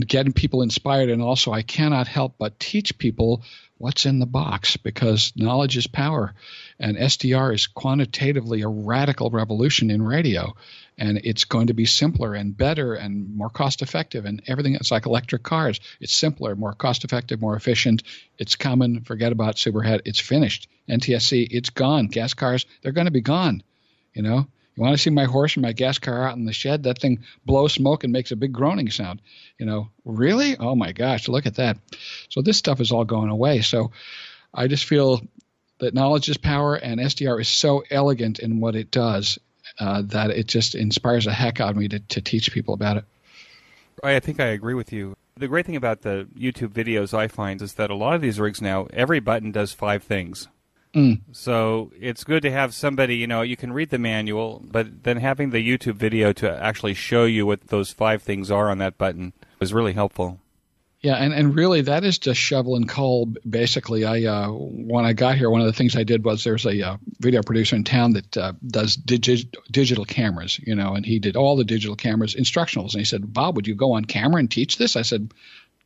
getting people inspired. And also I cannot help but teach people what's in the box, because knowledge is power. And SDR is quantitatively a radical revolution in radio. And it's going to be simpler and better and more cost-effective and everything. It's like electric cars. It's simpler, more cost-effective, more efficient. It's common. Forget about superhead. It's finished. NTSC, it's gone. Gas cars, they're going to be gone. You want to see my horse and my gas car out in the shed? That thing blows smoke and makes a big groaning sound. Really? Oh, my gosh, look at that. So this stuff is all going away. So I just feel that knowledge is power, and SDR is so elegant in what it does that it just inspires the heck out of me to teach people about it. I think I agree with you. The great thing about the YouTube videos I find is that a lot of these rigs now, every button does 5 things. So it's good to have somebody, you can read the manual, but then having the YouTube video to actually show you what those 5 things are on that button is really helpful. Yeah, and really that is just shovel and coal. Basically, when I got here, one of the things I did was there's a video producer in town that does digital cameras, and he did all the digital cameras instructionals. And he said, Bob, would you go on camera and teach this? I said,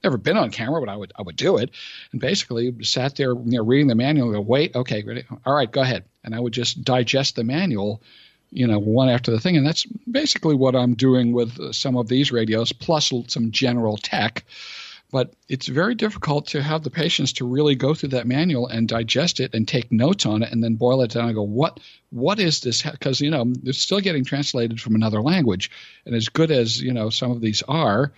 never been on camera, but I would do it. And basically sat there, reading the manual and go, wait, okay, ready? All right, go ahead. And I would just digest the manual, one after the thing. And that's basically what I'm doing with some of these radios, plus some general tech. But it's very difficult to have the patience to really go through that manual and digest it and take notes on it and then boil it down and go, what is this? Because, it's still getting translated from another language. And as good as, some of these are,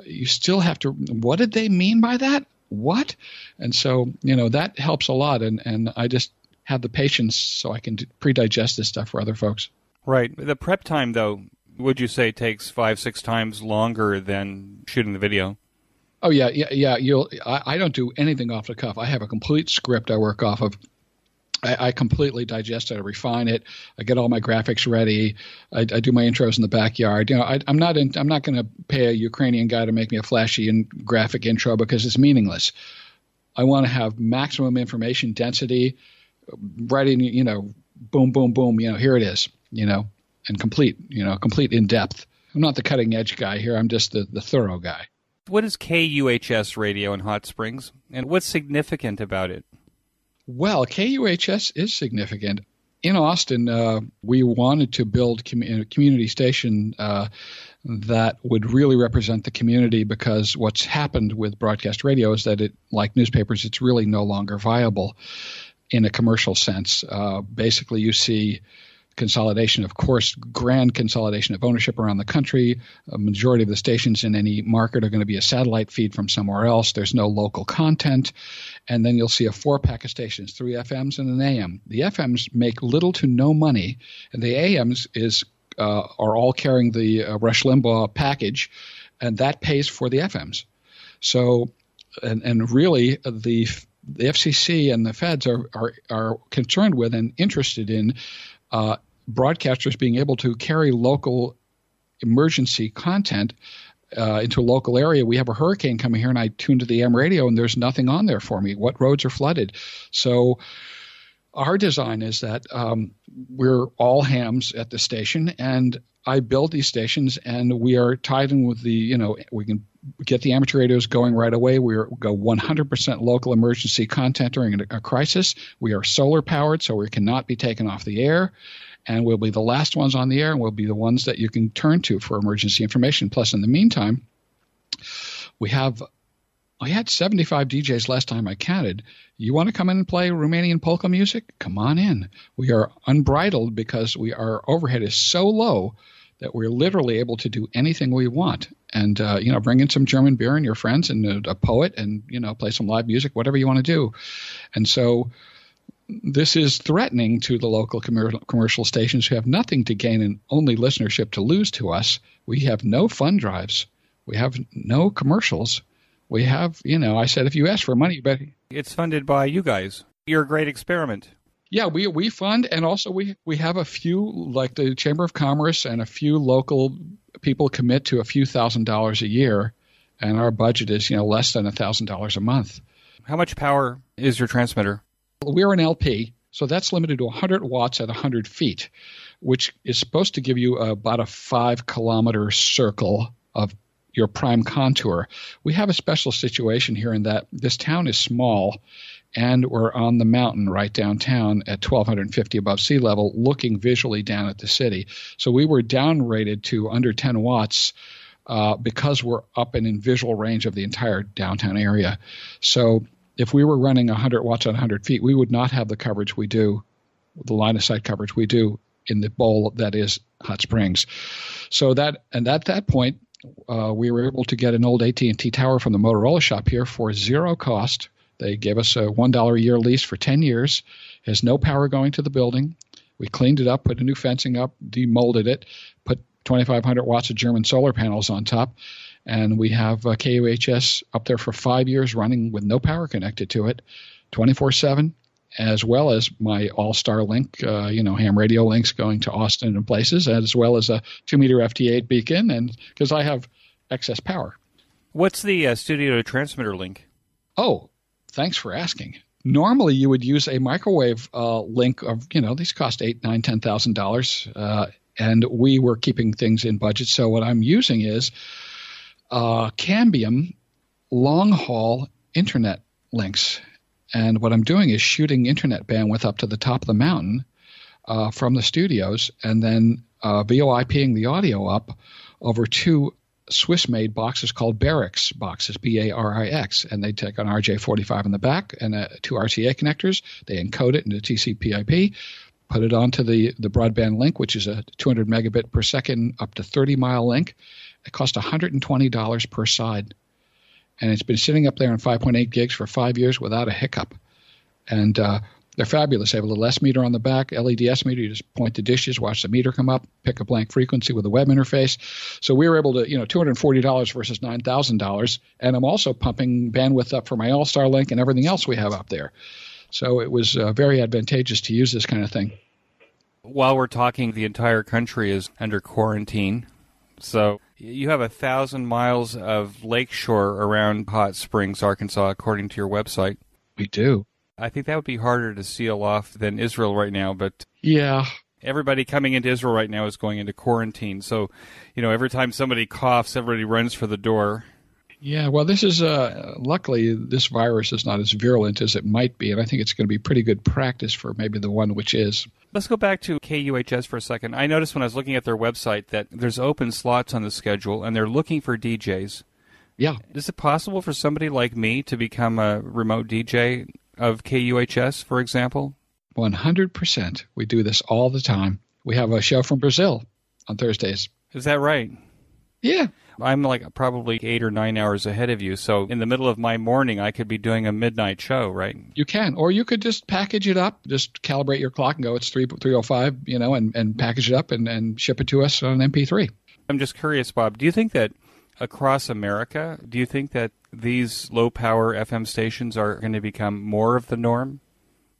you still have to, what did they mean by that? What? And so, that helps a lot. And I just have the patience so I can pre-digest this stuff for other folks. Right. The prep time, though, would you say takes 5-6 times longer than shooting the video? Oh, yeah. I don't do anything off the cuff. I have a complete script I work off of. I completely digest it. I refine it. I get all my graphics ready. I do my intros in the backyard. I'm not going to pay a Ukrainian guy to make me a flashy and graphic intro because it's meaningless. I want to have maximum information density, writing, boom, boom, boom. Here it is, and complete in depth. I'm not the cutting edge guy here. I'm just the thorough guy. What is KUHS radio in Hot Springs, and what's significant about it? Well, KUHS is significant. In Austin, we wanted to build a community station that would really represent the community because what's happened with broadcast radio is that like newspapers, it's really no longer viable in a commercial sense. Basically, you see consolidation, of course, grand consolidation of ownership around the country. A majority of the stations in any market are going to be a satellite feed from somewhere else. There's no local content. And then you'll see a 4-pack of stations, 3 FMs and an AM. The FMs make little to no money, and the AMs are all carrying the Rush Limbaugh package, and that pays for the FMs. So, and really, the FCC and the feds are concerned with and interested in broadcasters being able to carry local emergency content into a local area. We have a hurricane coming here, and I tune to the AM radio, and there's nothing on there for me. What roads are flooded? So our design is that we're all hams at the station, and I build these stations, and we are tied in with we can get the amateur radios going right away. We go 100% local emergency content during a crisis. We are solar powered, so we cannot be taken off the air. And we'll be the last ones on the air, and we'll be the ones that you can turn to for emergency information. Plus, in the meantime, we had 75 DJs last time I counted. You want to come in and play Romanian polka music? Come on in. We are unbridled because our overhead is so low that we're literally able to do anything we want. And, bring in some German beer and your friends and a poet and, play some live music, whatever you want to do. And so this is threatening to the local commercial stations who have nothing to gain and only listenership to lose to us. We have no fund drives. We have no commercials. We have, I said, if you ask for money, but it's funded by you guys. You're a great experiment. Yeah, we fund, and also we have a few, like the Chamber of Commerce, and a few local people commit to a few $1,000s a year, and our budget is, less than $1,000 a month. How much power is your transmitter? We're an LP, so that's limited to 100 watts at 100 feet, which is supposed to give you about a 5-kilometer circle of your prime contour. We have a special situation here in that this town is small, and we're on the mountain right downtown at 1,250 above sea level, looking visually down at the city. So we were downrated to under 10 watts because we're up and in visual range of the entire downtown area. So if we were running 100 watts at 100 feet, we would not have the coverage we do, the line of sight coverage we do in the bowl that is Hot Springs. So at that point, we were able to get an old AT&T tower from the Motorola shop here for zero cost. They gave us a $1 a year lease for 10 years. It has no power going to the building. We cleaned it up, put a new fencing up, demolded it, put 2,500 watts of German solar panels on top, and we have KUHS up there for 5 years running with no power connected to it, 24/7, as well as my all-star link, ham radio links going to Austin and places, as well as a 2-meter FT8 beacon, and because I have excess power. What's the studio to transmitter link? Oh, thanks for asking. Normally, you would use a microwave link of, these cost $8,000, $9,000, $10,000, and we were keeping things in budget. So what I'm using is Cambium long-haul internet links. And what I'm doing is shooting internet bandwidth up to the top of the mountain from the studios, and then VoIPing the audio up over two Swiss-made boxes called Barix boxes, B-A-R-I-X, and they take an RJ45 in the back and two RCA connectors. They encode it into TCP/IP, put it onto the broadband link, which is a 200 megabit per second up to 30-mile link. It cost $120 per side, and it's been sitting up there on 5.8 gigs for 5 years without a hiccup. And they're fabulous. They have a little S-meter on the back, LED S-meter. You just point the dishes, watch the meter come up, pick a blank frequency with a web interface. So we were able to, $240 versus $9,000. And I'm also pumping bandwidth up for my All-Star link and everything else we have up there. So it was very advantageous to use this kind of thing. While we're talking, the entire country is under quarantine. So you have 1,000 miles of lakeshore around Hot Springs, Arkansas, according to your website. We do. I think that would be harder to seal off than Israel right now, but yeah, everybody coming into Israel right now is going into quarantine. So, every time somebody coughs, everybody runs for the door. Yeah, well, this is luckily this virus is not as virulent as it might be, and I think it's going to be pretty good practice for maybe the one which is. Let's go back to KUHS for a second. I noticed when I was looking at their website that there's open slots on the schedule, and they're looking for DJs. Yeah. Is it possible for somebody like me to become a remote DJ of KUHS, for example? 100%. We do this all the time. We have a show from Brazil on Thursdays. Is that right? Yeah. I'm like probably 8 or 9 hours ahead of you, so in the middle of my morning, I could be doing a midnight show, right? You can, or you could just package it up, just calibrate your clock and go, it's 3:05, and package it up and ship it to us on an MP3. I'm just curious, Bob, do you think that across America, do you think that these low-power FM stations are going to become more of the norm?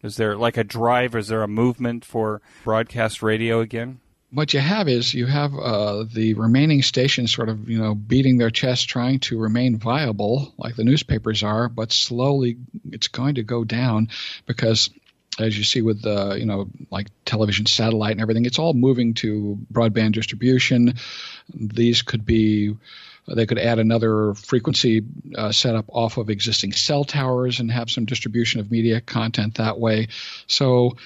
Is there like a drive? Is there a movement for broadcast radio again? What you have is the remaining stations sort of, beating their chest, trying to remain viable like the newspapers are, but slowly it's going to go down because, as you see with, like television, satellite and everything, it's all moving to broadband distribution. These could be... They could add another frequency setup off of existing cell towers and have some distribution of media content that way. So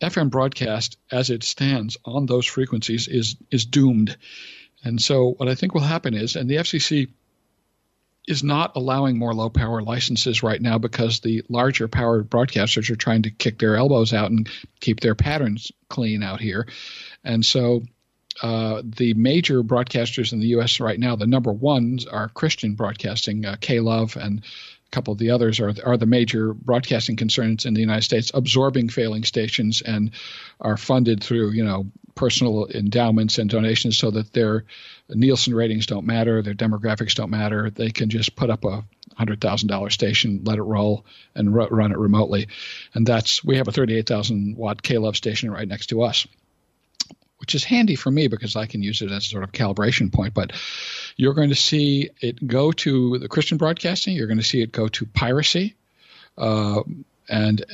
FM broadcast, as it stands on those frequencies, is doomed. And so what I think will happen is, and the FCC is not allowing more low-power licenses right now because the larger power broadcasters are trying to kick their elbows out and keep their patterns clean out here. And so the major broadcasters in the U.S. right now, the number ones are Christian broadcasting, K-Love, and a couple of the others are the major broadcasting concerns in the United States, absorbing failing stations and are funded through, personal endowments and donations so that their Nielsen ratings don't matter, their demographics don't matter. They can just put up a $100,000 station, let it roll, and run it remotely. And we have a 38,000 watt K-Love station right next to us, which is handy for me because I can use it as a sort of calibration point. But you're going to see it go to the Christian broadcasting. You're going to see it go to piracy, and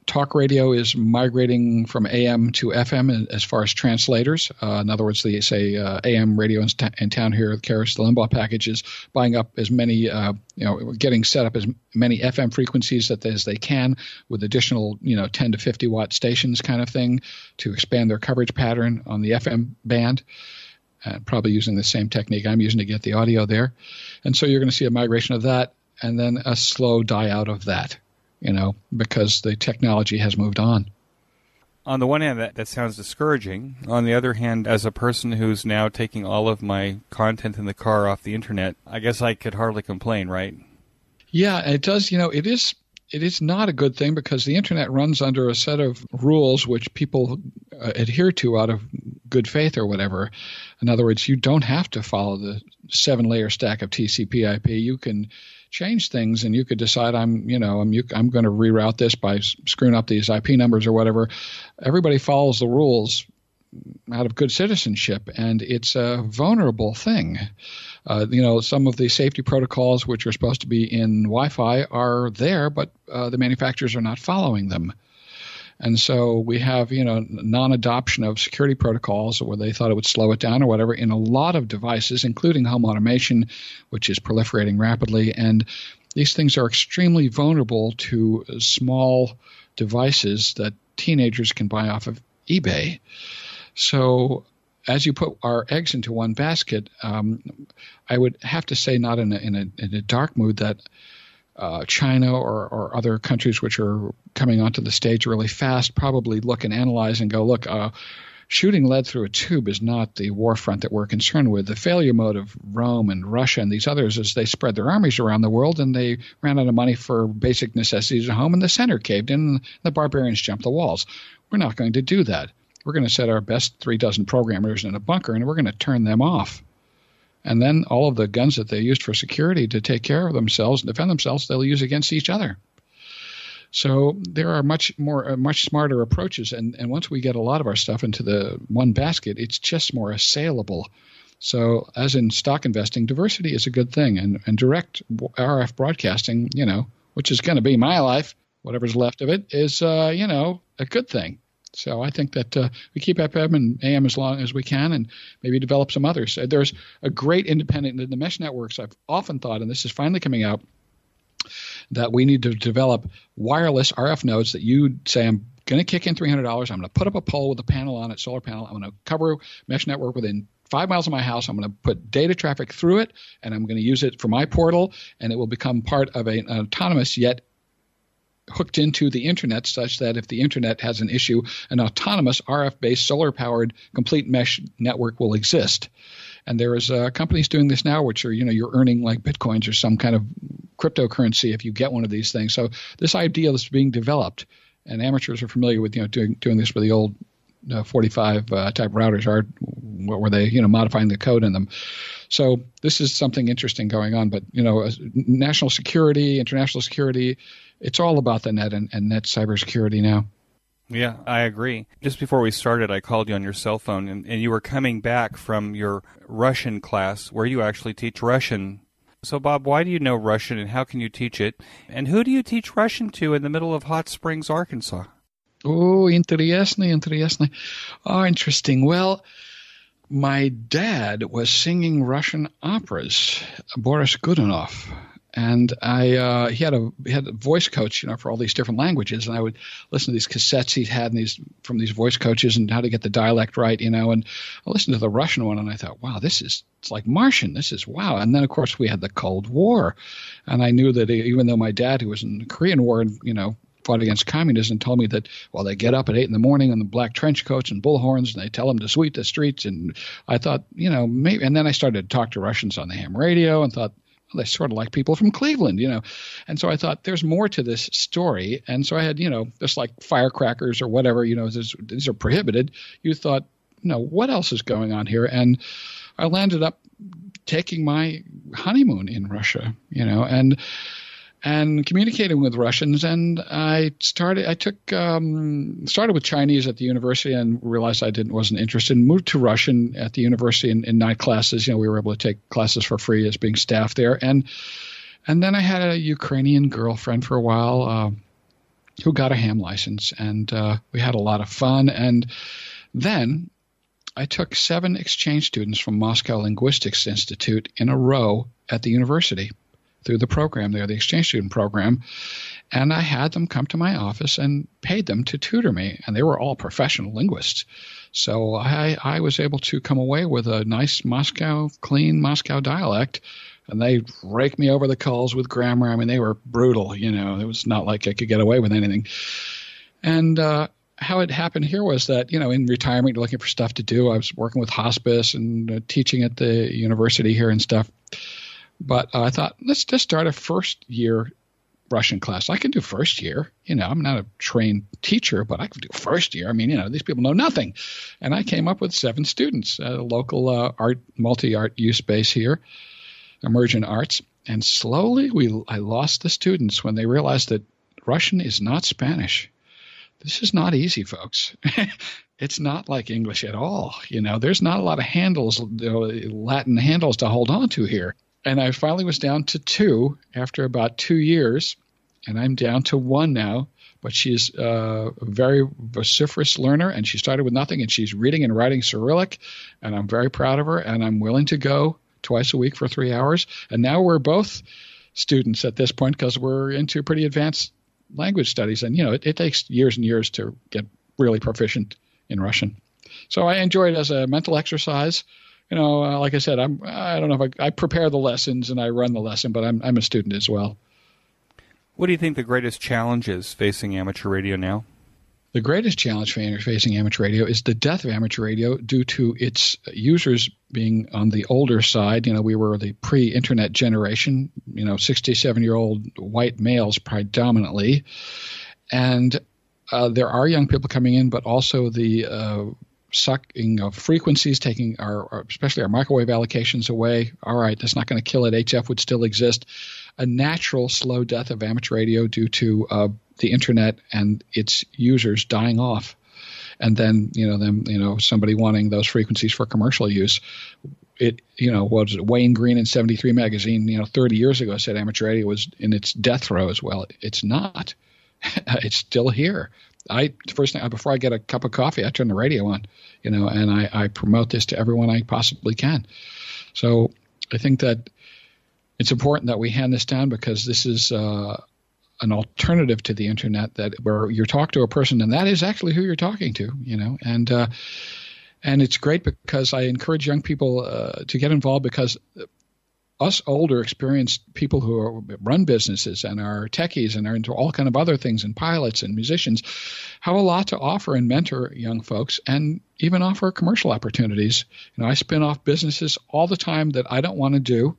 talk radio is migrating from AM to FM as far as translators. In other words, they say AM radio in town here carries the Limbaugh packages, buying up as many, getting set up as many FM frequencies as they can with additional, 10 to 50 watt stations kind of thing to expand their coverage pattern on the FM band. Probably using the same technique I'm using to get the audio there. And so you're going to see a migration of that and then a slow die out of that. Because the technology has moved on. On the one hand, that sounds discouraging. On the other hand, as a person who's now taking all of my content in the car off the internet, I guess I could hardly complain, right? Yeah, it does. It is not a good thing because the internet runs under a set of rules which people adhere to out of good faith or whatever. In other words, you don't have to follow the 7-layer stack of TCP/IP. You can change things, and you could decide I'm going to reroute this by screwing up these IP numbers or whatever. Everybody follows the rules, out of good citizenship, and it's a vulnerable thing. Some of the safety protocols which are supposed to be in Wi-Fi are there, but the manufacturers are not following them. And so we have, non-adoption of security protocols where they thought it would slow it down or whatever in a lot of devices, including home automation, which is proliferating rapidly. And these things are extremely vulnerable to small devices that teenagers can buy off of eBay. So as you put our eggs into one basket, I would have to say, not in a dark mood, that China or other countries which are coming onto the stage really fast probably look and analyze and go, look, shooting lead through a tube is not the war front that we're concerned with. The failure mode of Rome and Russia and these others is they spread their armies around the world and they ran out of money for basic necessities at home, and the center caved in and the barbarians jumped the walls. We're not going to do that. We're going to set our best 36 programmers in a bunker and we're going to turn them off. And then all of the guns that they used for security to take care of themselves and defend themselves, they'll use against each other. So there are much smarter approaches. And once we get a lot of our stuff into the one basket, it's just more assailable. So as in stock investing, diversity is a good thing. And direct RF broadcasting, which is going to be my life, whatever's left of it, is, a good thing. So I think that we keep FM and AM as long as we can and maybe develop some others. There's a great independent in the mesh networks. I've often thought, and this is finally coming out, that we need to develop wireless RF nodes that you say, I'm going to kick in $300. I'm going to put up a pole with a panel on it, solar panel. I'm going to cover mesh network within 5 miles of my house. I'm going to put data traffic through it, and I'm going to use it for my portal, and it will become part of an autonomous yet hooked into the internet, such that if the internet has an issue, an autonomous RF-based solar-powered complete mesh network will exist. And there is companies doing this now, which are, you're earning like bitcoins or some kind of cryptocurrency if you get one of these things. So this idea is being developed, and amateurs are familiar with, doing this with the old 45 type routers are, where they, modifying the code in them. So this is something interesting going on. But, national security, international security, it's all about the net and net cybersecurity now. Yeah, I agree. Just before we started, I called you on your cell phone, and you were coming back from your Russian class where you actually teach Russian. So, Bob, why do you know Russian, and how can you teach it? And who do you teach Russian to in the middle of Hot Springs, Arkansas? Oh, интересно. Oh, interesting. Well, my dad was singing Russian operas, Boris Godunov. And he had a voice coach, for all these different languages, and I would listen to these cassettes he'd had from these voice coaches and how to get the dialect right, and I listened to the Russian one, and I thought, wow, it's like Martian. This is wow. And then of course we had the Cold War, and I knew that even though my dad, who was in the Korean War, fought against communism, told me that, well, they get up at 8 in the morning in the black trench coats and bullhorns, and they tell them to sweep the streets, and I thought, maybe, and then I started to talk to Russians on the ham radio and thought, well, they're sort of like people from Cleveland, And so I thought there's more to this story. And so I had, just like firecrackers or whatever, these are prohibited. You thought, what else is going on here? And I landed up taking my honeymoon in Russia, and communicating with Russians. And I started with Chinese at the university and realized I wasn't interested, and moved to Russian at the university in night classes. We were able to take classes for free as being staff there. And then I had a Ukrainian girlfriend for a while who got a ham license, and we had a lot of fun. And then I took 7 exchange students from Moscow Linguistics Institute in a row at the university through the program there, the exchange student program, and I had them come to my office and paid them to tutor me, and they were all professional linguists. So I was able to come away with a nice clean Moscow dialect, and they raked me over the coals with grammar. I mean, they were brutal, It was not like I could get away with anything. And how it happened here was that, in retirement, looking for stuff to do, I was working with hospice and teaching at the university here and stuff. But I thought, let's just start a first-year Russian class. I can do first year. I'm not a trained teacher, but I can do first year. I mean, these people know nothing. And I came up with 7 students at a local multi-art use base here, Emergent Arts. And slowly I lost the students when they realized that Russian is not Spanish. This is not easy, folks. it's not like English at all. There's not a lot of handles, Latin handles to hold on to here. And I finally was down to 2 after about 2 years, and I'm down to 1 now. But she's a very vociferous learner, and she started with nothing, and she's reading and writing Cyrillic, and I'm very proud of her, and I'm willing to go twice a week for 3 hours. And now we're both students at this point because we're into pretty advanced language studies, and it takes years and years to get really proficient in Russian. So I enjoy it as a mental exercise. Like I said, I don't know if I prepare the lessons and I run the lesson, but I'm a student as well. What do you think the greatest challenge is facing amateur radio now? The greatest challenge facing amateur radio is the death of amateur radio due to its users being on the older side. We were the pre-internet generation, 67-year-old white males predominantly. And there are young people coming in, but also the sucking of frequencies, taking especially our microwave allocations away. All right, that's not going to kill it. HF would still exist. A natural slow death of amateur radio due to the internet and its users dying off, and then somebody wanting those frequencies for commercial use. Was it Wayne Green in 73 magazine 30 years ago said amateur radio was in its death throes. Well, it's not. It's still here. First thing before I get a cup of coffee, I turn the radio on, and I promote this to everyone I possibly can. So I think that it's important that we hand this down because this is an alternative to the internet where you talk to a person and that is actually who you're talking to, and it's great because I encourage young people to get involved because us older, experienced people who run businesses and are techies and are into all kind of other things and pilots and musicians have a lot to offer and mentor young folks and even offer commercial opportunities. I spin off businesses all the time that I don't want to do.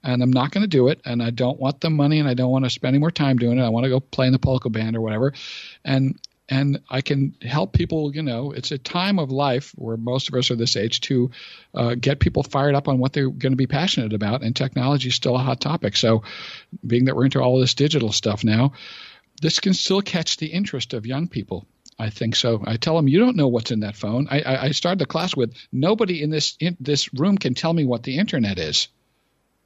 And I'm not going to do it, and I don't want the money, and I don't want to spend any more time doing it. I want to go play in the polka band or whatever, and I can help people. It's a time of life where most of us are this age to get people fired up on what they're going to be passionate about, and technology is still a hot topic. So, being that we're into all this digital stuff now, this can still catch the interest of young people. I think so. I tell them, you don't know what's in that phone. I started the class with nobody in this room can tell me what the internet is.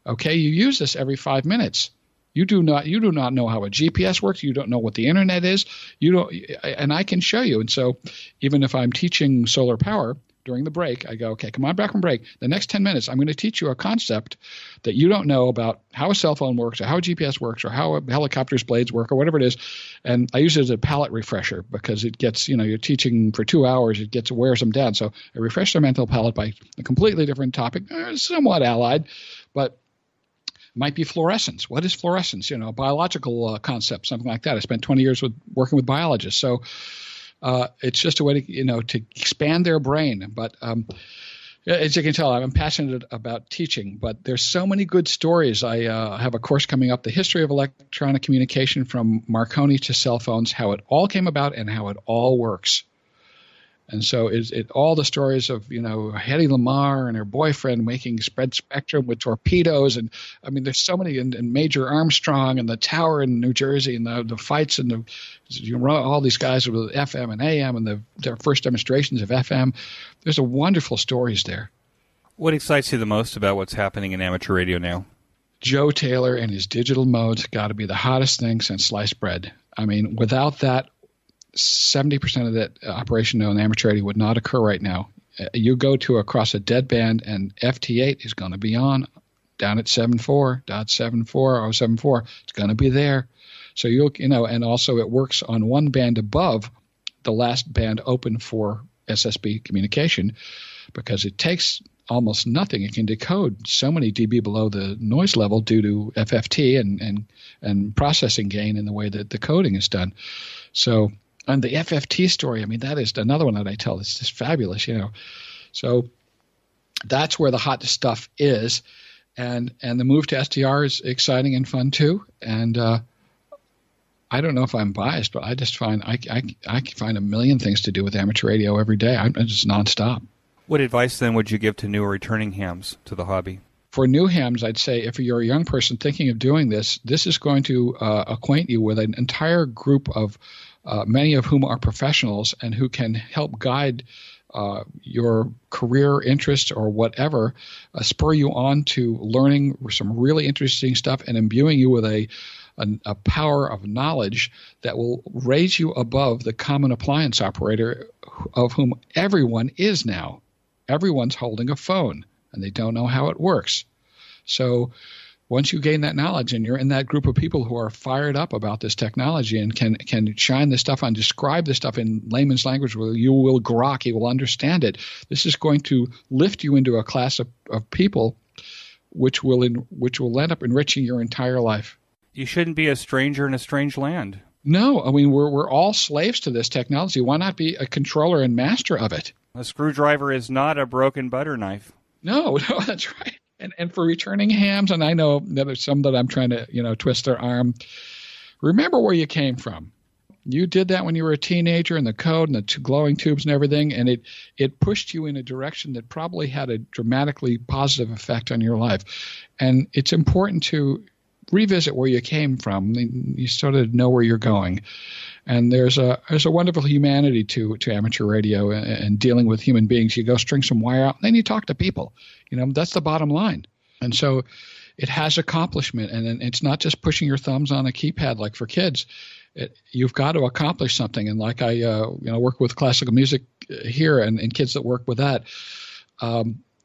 Okay, you use this every 5 minutes. You do not know how a GPS works. You don't know what the internet is. And I can show you. And so, even if I'm teaching solar power during the break, I go, okay, come on back from break. The next 10 minutes, I'm going to teach you a concept that you don't know about how a cell phone works, or how a GPS works, or how a helicopter's blades work, or whatever it is. And I use it as a palate refresher because it gets, you're teaching for 2 hours, it wears them down. So I refresh their mental palate by a completely different topic, somewhat allied, but might be fluorescence. What is fluorescence? A biological concept, something like that. I spent 20 years working with biologists. So it's just a way to, to expand their brain. But as you can tell, I'm passionate about teaching. But there's so many good stories. I have a course coming up, The History of Electronic Communication from Marconi to Cell Phones, how it all came about and how it all works. And so it all the stories of, Hedy Lamarr and her boyfriend making spread spectrum with torpedoes. And I mean, there's so many, and Major Armstrong and the tower in New Jersey and the fights and all these guys with FM and AM and their first demonstrations of FM. There's a wonderful stories there. What excites you the most about what's happening in amateur radio now? Joe Taylor and his digital modes got to be the hottest thing since sliced bread. I mean, without that, 70% of that operation on amateur radio would not occur right now. You go across a dead band and FT8 is going to be on down at 74.74074. It's going to be there. So and also it works on one band above the last band open for SSB communication because it takes almost nothing. It can decode so many dB below the noise level due to FFT and processing gain in the way that the coding is done. So, and the FFT story, I mean, that is another one that I tell. It's just fabulous, So that's where the hot stuff is. And the move to SDR is exciting and fun too. And I don't know if I'm biased, but I just find I can find a million things to do with amateur radio every day. I'm just nonstop. What advice then would you give to new or returning hams to the hobby? for new hams, I'd say if you're a young person thinking of doing this, this is going to acquaint you with an entire group of many of whom are professionals and who can help guide your career interest or whatever, spur you on to learning some really interesting stuff and imbuing you with a power of knowledge that will raise you above the common appliance operator of whom everyone is now. Everyone's holding a phone, and they don't know how it works. So once you gain that knowledge and you're in that group of people who are fired up about this technology and can shine this stuff on, describe this stuff in layman's language where you will grok, you will understand it, this is going to lift you into a class of people which will end up enriching your entire life. You shouldn't be a stranger in a strange land. No, I mean, we're all slaves to this technology. Why not be a controller and master of it? A screwdriver is not a broken butter knife. No, that's right. And for returning hams, and I know that there's some that I'm trying to, twist their arm, remember where you came from. You did that when you were a teenager, and the code and the glowing tubes and everything, and it pushed you in a direction that probably had a dramatically positive effect on your life. And it's important to revisit where you came from. You sort of know where you're going. And there's a wonderful humanity to amateur radio and dealing with human beings. You go string some wire out, and then you talk to people. That's the bottom line. And so it has accomplishment, and it's not just pushing your thumbs on a keypad like for kids. You've got to accomplish something. And like I work with classical music here and kids that work with that,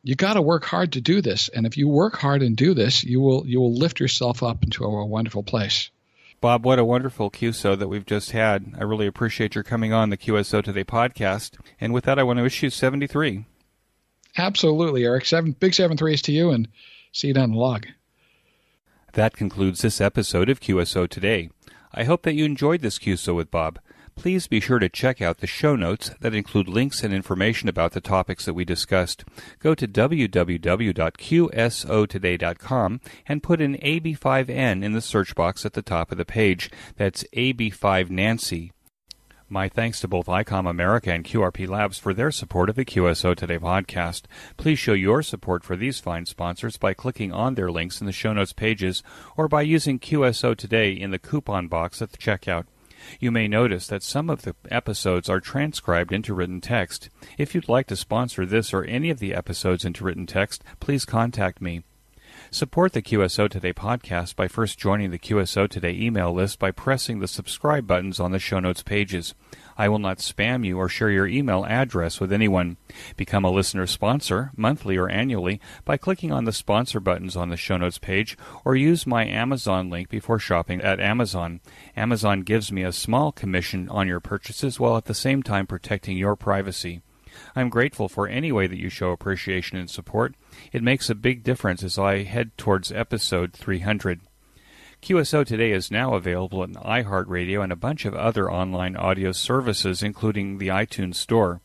you got to work hard to do this. And if you work hard and do this, you will lift yourself up into a wonderful place. Bob, what a wonderful QSO that we've just had. I really appreciate your coming on the QSO Today podcast. And with that, I want to wish you 73. Absolutely, Eric. Big 7-3s to you, and see you down the log. That concludes this episode of QSO Today. I hope that you enjoyed this QSO with Bob. Please be sure to check out the show notes that include links and information about the topics that we discussed. Go to www.qsotoday.com and put in AB5N in the search box at the top of the page. That's AB5 Nancy. My thanks to both ICOM America and QRP Labs for their support of the QSO Today podcast. Please show your support for these fine sponsors by clicking on their links in the show notes pages or by using QSO Today in the coupon box at the checkout. You may notice that some of the episodes are transcribed into written text. If you'd like to sponsor this or any of the episodes into written text, please contact me. Support the QSO Today podcast by first joining the QSO Today email list by pressing the subscribe buttons on the show notes pages. I will not spam you or share your email address with anyone. Become a listener sponsor, monthly or annually, by clicking on the sponsor buttons on the show notes page, or use my Amazon link before shopping at Amazon. Amazon gives me a small commission on your purchases while at the same time protecting your privacy. I'm grateful for any way that you show appreciation and support. It makes a big difference as I head towards episode 300. QSO Today is now available in iHeartRadio and a bunch of other online audio services, including the iTunes Store.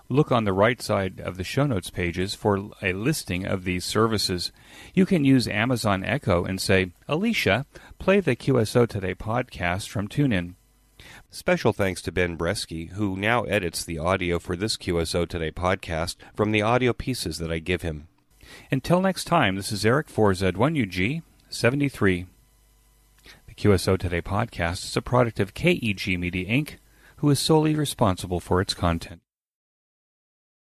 Look on the right side of the show notes pages for a listing of these services. You can use Amazon Echo and say, "Alicia, play the QSO Today podcast from TuneIn." Special thanks to Ben Bresky, who now edits the audio for this QSO Today podcast from the audio pieces that I give him. Until next time, this is Eric for Z1UG 73. The QSO Today podcast is a product of KEG Media Inc., who is solely responsible for its content.